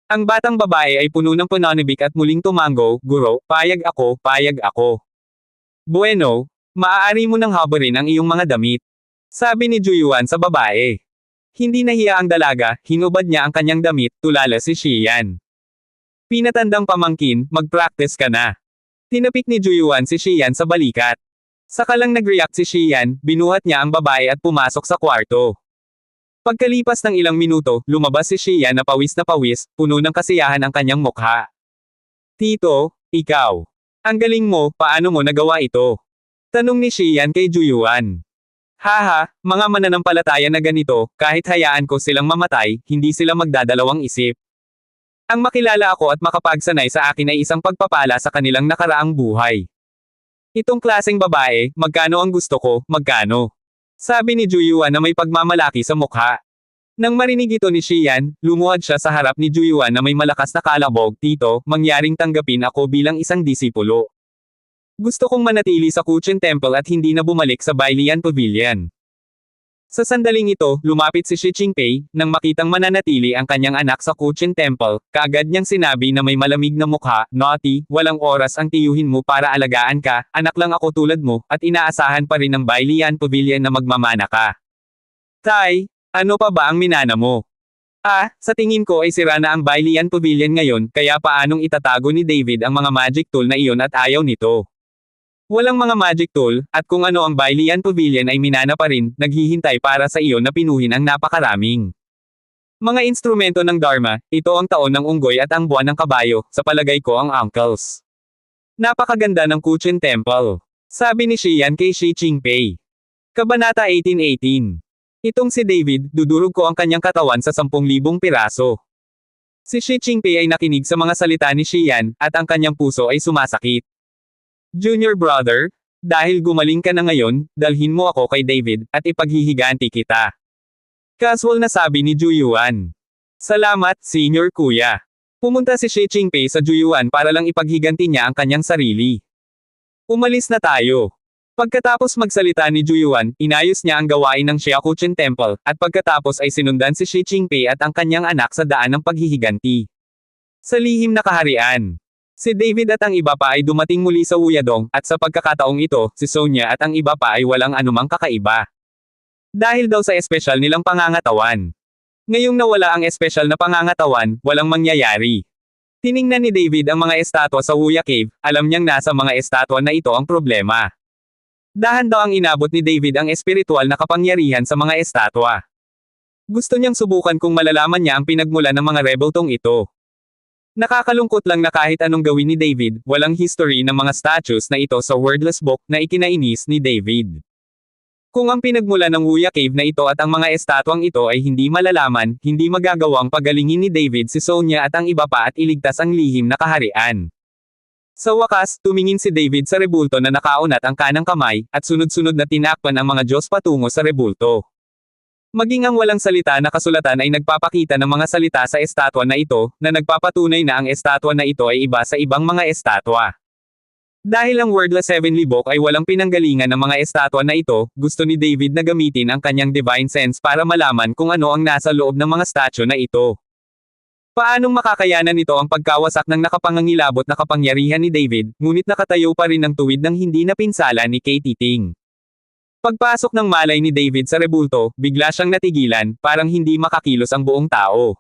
Ang batang babae ay puno ng pananibik at muling tumanggo, guro, payag ako, payag ako. Bueno, maaari mo nang habarin ang iyong mga damit. Sabi ni Juyuan sa babae. Hindi nahiya ang dalaga, hinubad niya ang kanyang damit, tulala si Xian. Pinatandang pamangkin, mag-practice ka na. Tinapik ni Juyuan si Xian sa balikat. Saka lang nag-react si Xian, binuhat niya ang babae at pumasok sa kwarto. Pagkalipas ng ilang minuto, lumabas si Xian na pawis, puno ng kasiyahan ang kanyang mukha. Tito, ikaw. Ang galing mo, paano mo nagawa ito? Tanong ni Xian kay Juyuan. Haha, mga mananampalataya na ganito, kahit hayaan ko silang mamatay, hindi sila magdadalawang isip. Ang makilala ako at makapagsanay sa akin ay isang pagpapala sa kanilang nakaraang buhay. Itong klaseng babae, magkano ang gusto ko, magkano? Sabi ni Juyuan na may pagmamalaki sa mukha. Nang marinig ito ni Xian, lumuhad siya sa harap ni Juyuan na may malakas na kalabog, Tito, mangyaring tanggapin ako bilang isang disipulo. Gusto kong manatili sa Kuchen Temple at hindi na bumalik sa Bailian Pavilion. Sa sandaling ito, lumapit si Shi Qingpei, nang makitang mananatili ang kanyang anak sa Kuchen Temple, kaagad niyang sinabi na may malamig na mukha, naughty, walang oras ang tiyuhin mo para alagaan ka, anak lang ako tulad mo, at inaasahan pa rin ng Bailian Pavilion na magmamana ka. Tai, ano pa ba ang minana mo? Sa tingin ko ay sira na ang Bailian Pavilion ngayon, kaya paanong itatago ni David ang mga magic tool na iyon at ayaw nito? Walang mga magic tool, at kung ano ang Bailian Pavilion ay minana pa rin, naghihintay para sa iyo na pinuhin ang napakaraming mga instrumento ng Dharma. Ito ang taon ng unggoy at ang buwan ng kabayo, sa palagay ko ang uncles. Napakaganda ng Kuchen Temple. Sabi ni Xian kay Shi Qingpei. Kabanata 18:18. Itong si David, dudurog ko ang kanyang katawan sa 10,000 piraso. Si Shi Qingpei ay nakinig sa mga salita ni Xian, at ang kanyang puso ay sumasakit. Junior brother, dahil gumaling ka na ngayon, dalhin mo ako kay David, at ipaghihiganti kita. Casual na sabi ni Juyuan. Salamat, senior kuya. Pumunta si Shi Qingpei sa Juyuan para lang ipaghiganti niya ang kanyang sarili. Umalis na tayo. Pagkatapos magsalita ni Juyuan, inayos niya ang gawain ng Xiaokuchen Temple, at pagkatapos ay sinundan si Shi Qingpei at ang kanyang anak sa daan ng paghihiganti. Sa lihim na kaharian, si David at ang iba pa ay dumating muli sa Wuyadong, at sa pagkakataong ito, si Sonya at ang iba pa ay walang anumang kakaiba. Dahil daw sa espesyal nilang pangangatawan. Ngayong nawala ang espesyal na pangangatawan, walang mangyayari. Tiningnan ni David ang mga estatwa sa Wuya Cave, alam niyang nasa mga estatwa na ito ang problema. Dahan daw ang inabot ni David ang espiritual na kapangyarihan sa mga estatwa. Gusto niyang subukan kung malalaman niya ang pinagmulan ng mga rebeltong ito. Nakakalungkot lang na kahit anong gawin ni David, walang history ng mga statues na ito sa wordless book na ikinainis ni David. Kung ang pinagmulan ng Wuya Cave na ito at ang mga estatwang ito ay hindi malalaman, hindi magagawang pagalingin ni David si Sonya at ang iba pa at iligtas ang lihim na kaharian. Sa wakas, tumingin si David sa rebulto na nakaunat ang kanang kamay, at sunod-sunod na tinakpan ang mga Diyos patungo sa rebulto. Maging ang walang salita na kasulatan ay nagpapakita ng mga salita sa estatwa na ito, na nagpapatunay na ang estatwa na ito ay iba sa ibang mga estatwa. Dahil ang wordless heavenly book ay walang pinanggalingan ng mga estatwa na ito, gusto ni David na gamitin ang kanyang divine sense para malaman kung ano ang nasa loob ng mga statue na ito. Paanong makakayanan nito ang pagkawasak ng nakapangangilabot na kapangyarihan ni David, ngunit nakatayo pa rin ang tuwid ng hindi napinsala ni Katie Ting. Pagpasok ng malay ni David sa rebulto, bigla siyang natigilan, parang hindi makakilos ang buong tao.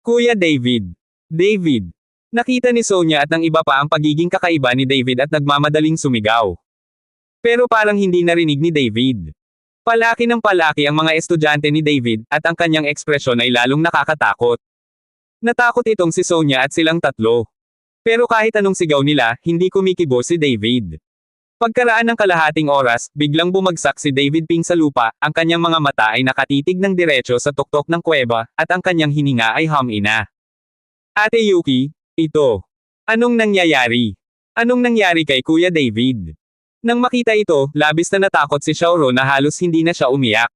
Kuya David. David. Nakita ni Sonya at ng iba pa ang pagiging kakaiba ni David at nagmamadaling sumigaw. Pero parang hindi narinig ni David. Palaki ng palaki ang mga estudyante ni David, at ang kanyang ekspresyon ay lalong nakakatakot. Natakot itong si Sonya at silang tatlo. Pero kahit anong sigaw nila, hindi kumikibo si David. Pagkaraan ng kalahating oras, biglang bumagsak si David Ping sa lupa, ang kanyang mga mata ay nakatitig ng diretso sa tuktok ng kuweba, at ang kanyang hininga ay hum-ina. Ate Yuki, ito. Anong nangyayari? Anong nangyari kay Kuya David? Nang makita ito, labis na natakot si Xiaoro na halos hindi na siya umiyak.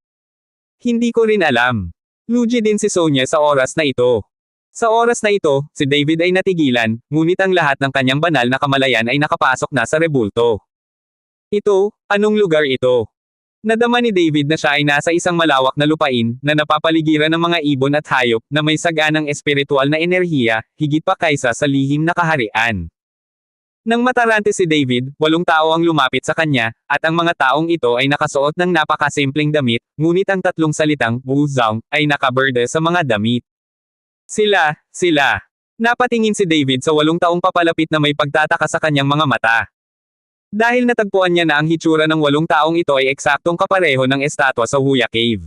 Hindi ko rin alam. Lugi din si Sonya sa oras na ito. Sa oras na ito, si David ay natigilan, ngunit ang lahat ng kanyang banal na kamalayan ay nakapasok na sa rebulto. Ito, anong lugar ito? Nadama ni David na siya ay nasa isang malawak na lupain, na napapaligiran ng mga ibon at hayop, na may saganang espiritual na enerhiya, higit pa kaysa sa lihim na kaharian. Nang matarante si David, 8 tao ang lumapit sa kanya, at ang mga taong ito ay nakasuot ng napakasimpleng damit, ngunit ang 3 salitang, Wu Zhang, ay nakaberde sa mga damit. Sila. Napatingin si David sa 8 taong papalapit na may pagtataka sa kanyang mga mata. Dahil natagpuan niya na ang hitsura ng 8 taong ito ay eksaktong kapareho ng estatwa sa Wuya Cave.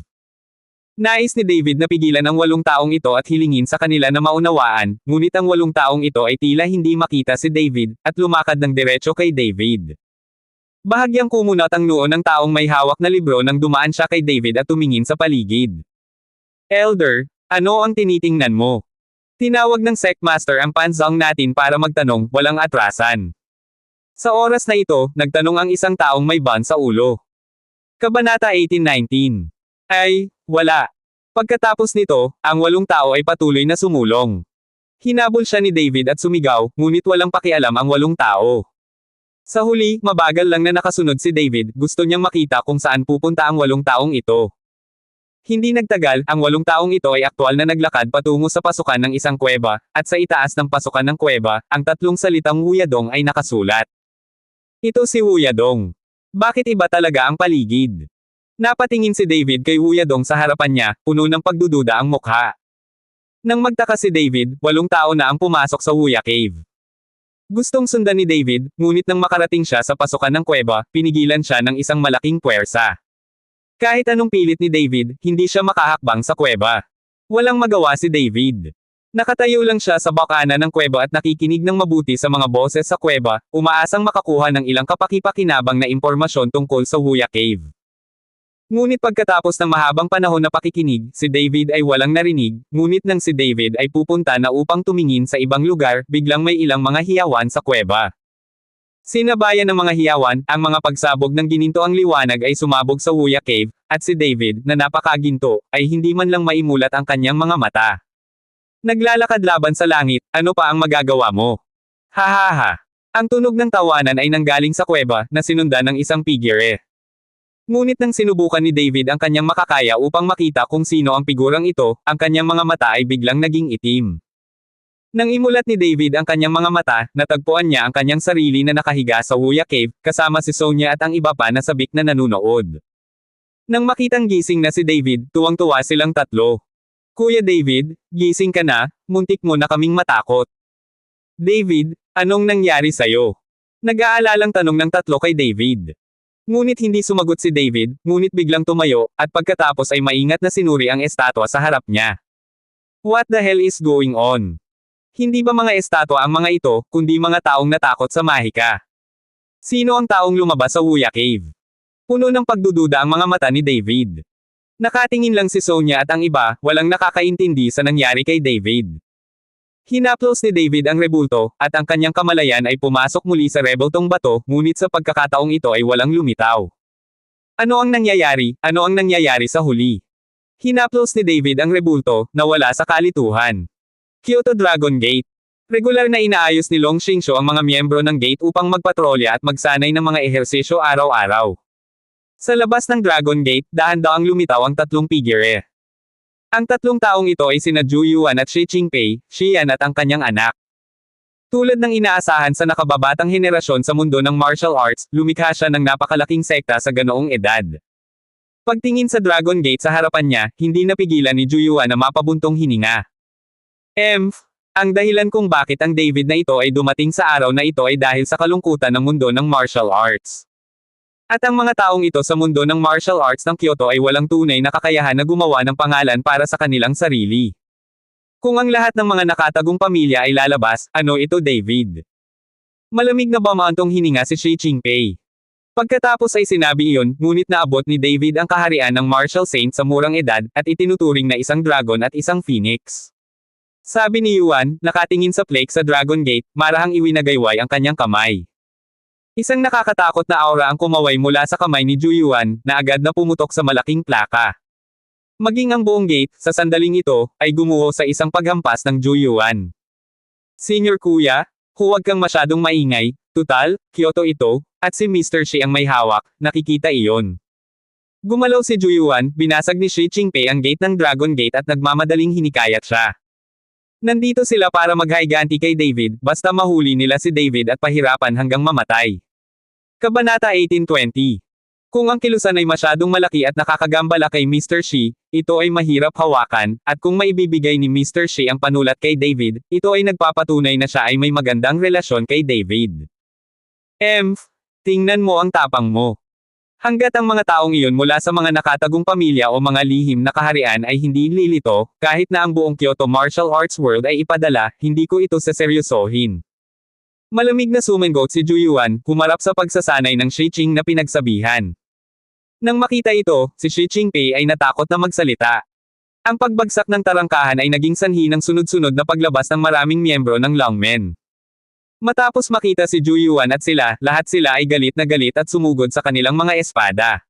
Nais ni David na pigilan ang 8 taong ito at hilingin sa kanila na maunawaan, ngunit ang 8 taong ito ay tila hindi makita si David, at lumakad ng diretso kay David. Bahagyang kumunat ang noo ng taong may hawak na libro nang dumaan siya kay David at tumingin sa paligid. Elder, ano ang tinitingnan mo? Tinawag ng Sectmaster ang Panzang natin para magtanong, walang atrasan. Sa oras na ito, nagtanong ang isang taong may ban sa ulo. Kabanata 18-19. Ay, wala. Pagkatapos nito, ang 8 tao ay patuloy na sumulong. Hinabol siya ni David at sumigaw, ngunit walang pakialam ang 8 tao. Sa huli, mabagal lang na nakasunod si David, gusto niyang makita kung saan pupunta ang 8 taong ito. Hindi nagtagal, ang 8 taong ito ay aktwal na naglakad patungo sa pasukan ng isang kuweba, at sa itaas ng pasukan ng kuweba, ang 3 salitang Wuyadong ay nakasulat. Ito si Wuyadong. Bakit iba talaga ang paligid? Napatingin si David kay Wuyadong sa harapan niya, puno ng pagdududa ang mukha. Nang magtaka si David, 8 tao na ang pumasok sa Wuya Cave. Gustong sundan ni David, ngunit nang makarating siya sa pasukan ng kuweba, pinigilan siya ng isang malaking puwersa. Kahit anong pilit ni David, hindi siya makahakbang sa kuweba. Walang magawa si David. Nakatayo lang siya sa bakana ng kuweba at nakikinig ng mabuti sa mga boses sa kuweba, umaasang makakuha ng ilang kapaki-pakinabang na impormasyon tungkol sa Wuya Cave. Ngunit pagkatapos ng mahabang panahon na pakikinig, si David ay walang narinig, ngunit nang si David ay pupunta na upang tumingin sa ibang lugar, biglang may ilang mga hiyawan sa kuweba. Sinabayan ng mga hiyawan, ang mga pagsabog ng ginintoang liwanag ay sumabog sa Wuya Cave, at si David, na napakaginto, ay hindi man lang maimulat ang kanyang mga mata. Naglalakad laban sa langit, ano pa ang magagawa mo? Hahaha. Ang tunog ng tawanan ay nanggaling sa kuweba na sinundan ng isang figure. Ngunit nang sinubukan ni David ang kanyang makakaya upang makita kung sino ang figurang ito, ang kanyang mga mata ay biglang naging itim. Nang imulat ni David ang kanyang mga mata, natagpuan niya ang kanyang sarili na nakahiga sa Wuya Cave, kasama si Sonia at ang iba pa na sabik na nanunood. Nang makitang gising na si David, tuwang-tuwa silang tatlo. Kuya David, gising ka na, muntik mo na kaming matakot. David, anong nangyari sa'yo? Nag-aalalang tanong ng tatlo kay David. Ngunit hindi sumagot si David, ngunit biglang tumayo, at pagkatapos ay maingat na sinuri ang estatwa sa harap niya. What the hell is going on? Hindi ba mga estatwa ang mga ito, kundi mga taong natakot sa mahika? Sino ang taong lumabas sa Wuya Cave? Puno ng pagdududa ang mga mata ni David. Nakatingin lang si Sonia at ang iba, walang nakakaintindi sa nangyari kay David. Hinaplos ni David ang rebulto, at ang kanyang kamalayan ay pumasok muli sa rebultong bato, ngunit sa pagkakataong ito ay walang lumitaw. Ano ang nangyayari? Ano ang nangyayari sa huli? Hinaplos ni David ang rebulto, na wala sa kalituhan. Kyoto Dragon Gate. Regular na inaayos ni Long Xingshu ang mga miyembro ng gate upang magpatrolya at magsanay ng mga ehersisyo araw-araw. Sa labas ng Dragon Gate, dahan-daang lumitaw ang tatlong figure. Ang tatlong taong ito ay sina Zhu Yuan at Shi Qingpei, Xian at ang kanyang anak. Tulad ng inaasahan sa nakababatang henerasyon sa mundo ng martial arts, lumikha siya ng napakalaking sekta sa ganoong edad. Pagtingin sa Dragon Gate sa harapan niya, hindi napigilan ni Zhu Yuan na mapabuntong hininga. Ang dahilan kung bakit ang David na ito ay dumating sa araw na ito ay dahil sa kalungkutan ng mundo ng martial arts. At ang mga taong ito sa mundo ng martial arts ng Kyoto ay walang tunay na kakayahan na gumawa ng pangalan para sa kanilang sarili. Kung ang lahat ng mga nakatagong pamilya ay lalabas, ano ito David? Malamig na bumantong hininga si Shi Qingpei. Pagkatapos ay sinabi iyon, ngunit naabot ni David ang kaharian ng martial saint sa murang edad, at itinuturing na isang dragon at isang phoenix. Sabi ni Yuan, nakatingin sa plaque sa Dragon Gate, marahang iwinagayway ang kanyang kamay. Isang nakakatakot na aura ang kumaway mula sa kamay ni Zhu Yuan, na agad na pumutok sa malaking plaka. Maging ang buong gate, sa sandaling ito, ay gumuho sa isang paghampas ng Zhu Yuan. Senior kuya, huwag kang masyadong maingay, tutal, Kyoto ito, at si Mr. Shi ang may hawak, nakikita iyon. Gumalaw si Zhu Yuan, binasag ni Shi Qingpei ang gate ng Dragon Gate at nagmamadaling hinikayat siya. Nandito sila para maghiganti kay David, basta mahuli nila si David at pahirapan hanggang mamatay. Kabanata 1820. Kung ang kilusan ay masyadong malaki at nakakagambala kay Mr. Shi, ito ay mahirap hawakan, at kung maibibigay ni Mr. Shi ang panulat kay David, ito ay nagpapatunay na siya ay may magandang relasyon kay David. Tingnan mo ang tapang mo. Hanggat ang mga taong iyon mula sa mga nakatagong pamilya o mga lihim na kaharian ay hindi lilito, kahit na ang buong Kyoto Martial Arts World ay ipadala, hindi ko ito seseryosohin. Malamig na sumangot si Zhu Yuan, humarap sa pagsasanay ng Shi Qing na pinagsabihan. Nang makita ito, si Shi Qingpei ay natakot na magsalita. Ang pagbagsak ng tarangkahan ay naging sanhi ng sunod-sunod na paglabas ng maraming miyembro ng Longmen. Matapos makita si Zhu Yuan at lahat sila ay galit na galit at sumugod sa kanilang mga espada.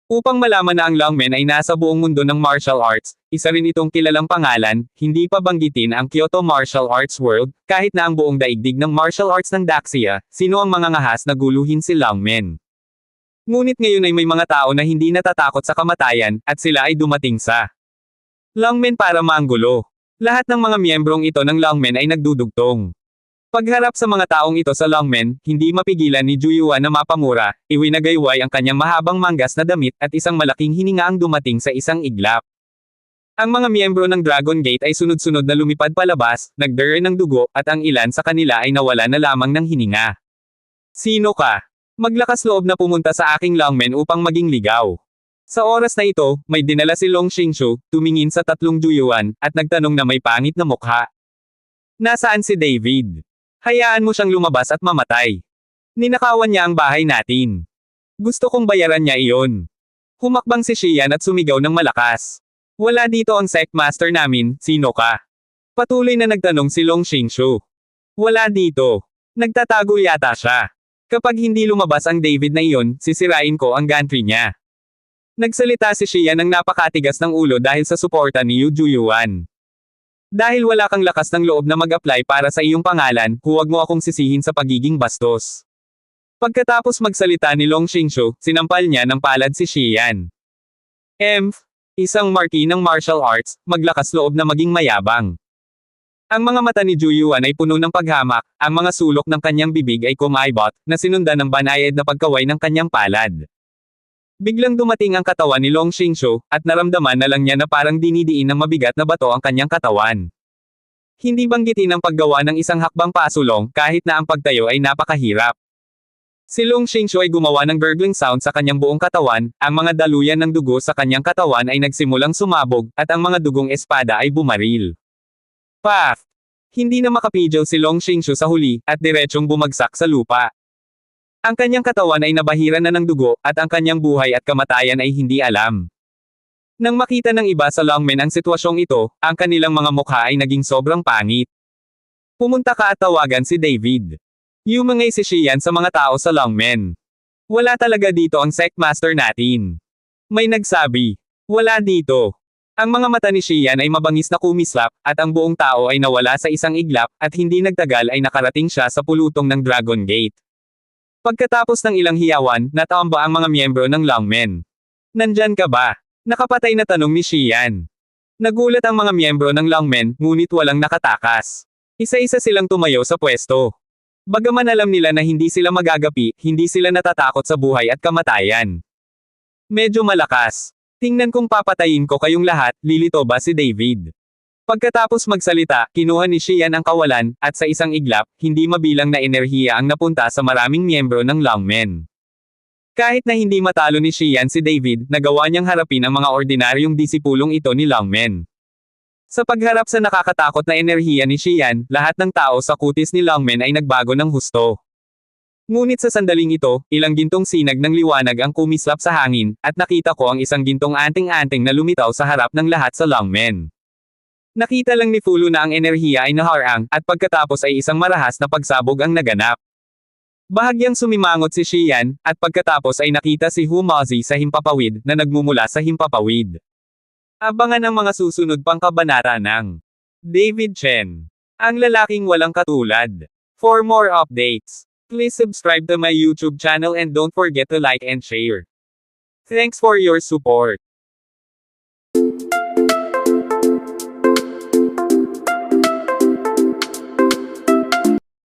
Upang malaman na ang Longmen ay nasa buong mundo ng martial arts, isa rin itong kilalang pangalan, hindi pa banggitin ang Kyoto Martial Arts World, kahit na ang buong daigdig ng martial arts ng Daxia, sino ang mga ngahas na guluhin si Longmen. Ngunit ngayon ay may mga tao na hindi natatakot sa kamatayan, at sila ay dumating sa Longmen para manggulo. Lahat ng mga miyembrong ito ng Longmen ay nagdudugtong. Pagharap sa mga taong ito sa Longmen, hindi mapigilan ni Zhu Yuan na mapamura, iwinagayway ang kanyang mahabang manggas na damit at isang malaking hininga ang dumating sa isang iglap. Ang mga miyembro ng Dragon Gate ay sunod-sunod na lumipad palabas, nagdere ng dugo, at ang ilan sa kanila ay nawala na lamang ng hininga. Sino ka? Maglakas loob na pumunta sa aking Longmen upang maging ligaw. Sa oras na ito, may dinala si Long Xingshu, tumingin sa tatlong Zhu Yuan, at nagtanong na may pangit na mukha. Nasaan si David? Hayaan mo siyang lumabas at mamatay. Ninakawan niya ang bahay natin. Gusto kong bayaran niya iyon. Humakbang si Xian at sumigaw ng malakas. Wala dito ang sect master namin, sino ka? Patuloy na nagtanong si Long Xingshu. Wala dito. Nagtatago yata siya. Kapag hindi lumabas ang David na iyon, sisirain ko ang gantry niya. Nagsalita si Xian ng napakatigas ng ulo dahil sa suporta ni Zhu Yuan. Dahil wala kang lakas ng loob na mag-apply para sa iyong pangalan, huwag mo akong sisihin sa pagiging bastos. Pagkatapos magsalita ni Long Xingshu, sinampal niya ng palad si Xian. Isang marquis ng martial arts, maglakas loob na maging mayabang. Ang mga mata ni Ju Yuan ay puno ng paghamak, ang mga sulok ng kanyang bibig ay kumaibot, na sinundan ng banayad na pagkaway ng kanyang palad. Biglang dumating ang katawan ni Long Xingshu, at naramdaman na lang niya na parang dinidiin ng mabigat na bato ang kanyang katawan. Hindi banggitin ang paggawa ng isang hakbang pasulong, kahit na ang pagtayo ay napakahirap. Si Long Xingshu ay gumawa ng gurgling sound sa kanyang buong katawan, ang mga daluyan ng dugo sa kanyang katawan ay nagsimulang sumabog, at ang mga dugong espada ay bumaril. Paf! Hindi na makapidyo si Long Xingshu sa huli, at diretsyong bumagsak sa lupa. Ang kanyang katawan ay nabahiran na ng dugo, at ang kanyang buhay at kamatayan ay hindi alam. Nang makita ng iba sa Longmen ang sitwasyong ito, ang kanilang mga mukha ay naging sobrang pangit. Pumunta ka at tawagan si David. Yumangay si Xian sa mga tao sa Longmen. Wala talaga dito ang sect master natin. May nagsabi. Wala dito. Ang mga mata ni Xian ay mabangis na kumislap, at ang buong tao ay nawala sa isang iglap, at hindi nagtagal ay nakarating siya sa pulutong ng Dragon Gate. Pagkatapos ng ilang hiyawan, natamba ang mga miyembro ng Longmen. Nandyan ka ba? Nakapatay na tanong ni Xian. Nagulat ang mga miyembro ng Longmen, ngunit walang nakatakas. Isa-isa silang tumayo sa pwesto. Bagaman alam nila na hindi sila magagapi, hindi sila natatakot sa buhay at kamatayan. Medyo malakas. Tingnan kung papatayin ko kayong lahat, lilito ba si David? Pagkatapos magsalita, kinuha ni Xian ang kawalan, at sa isang iglap, hindi mabilang na enerhiya ang napunta sa maraming miyembro ng Longmen. Kahit na hindi matalo ni Xian si David, nagawa niyang harapin ang mga ordinaryong disipulong ito ni Longmen. Sa pagharap sa nakakatakot na enerhiya ni Xian, lahat ng tao sa kutis ni Longmen ay nagbago ng husto. Ngunit sa sandaling ito, ilang gintong sinag ng liwanag ang kumislap sa hangin, at nakita ko ang isang gintong anting-anting na lumitaw sa harap ng lahat sa Longmen. Nakita lang ni Fulu na ang enerhiya ay naharang, at pagkatapos ay isang marahas na pagsabog ang naganap. Bahagyang sumimangot si Xian, at pagkatapos ay nakita si Hu Mazi sa himpapawid, na nagmumula sa himpapawid. Abangan ang mga susunod pang kabanata ng David Chen, ang lalaking walang katulad. For more updates, please subscribe to my YouTube channel and don't forget to like and share. Thanks for your support.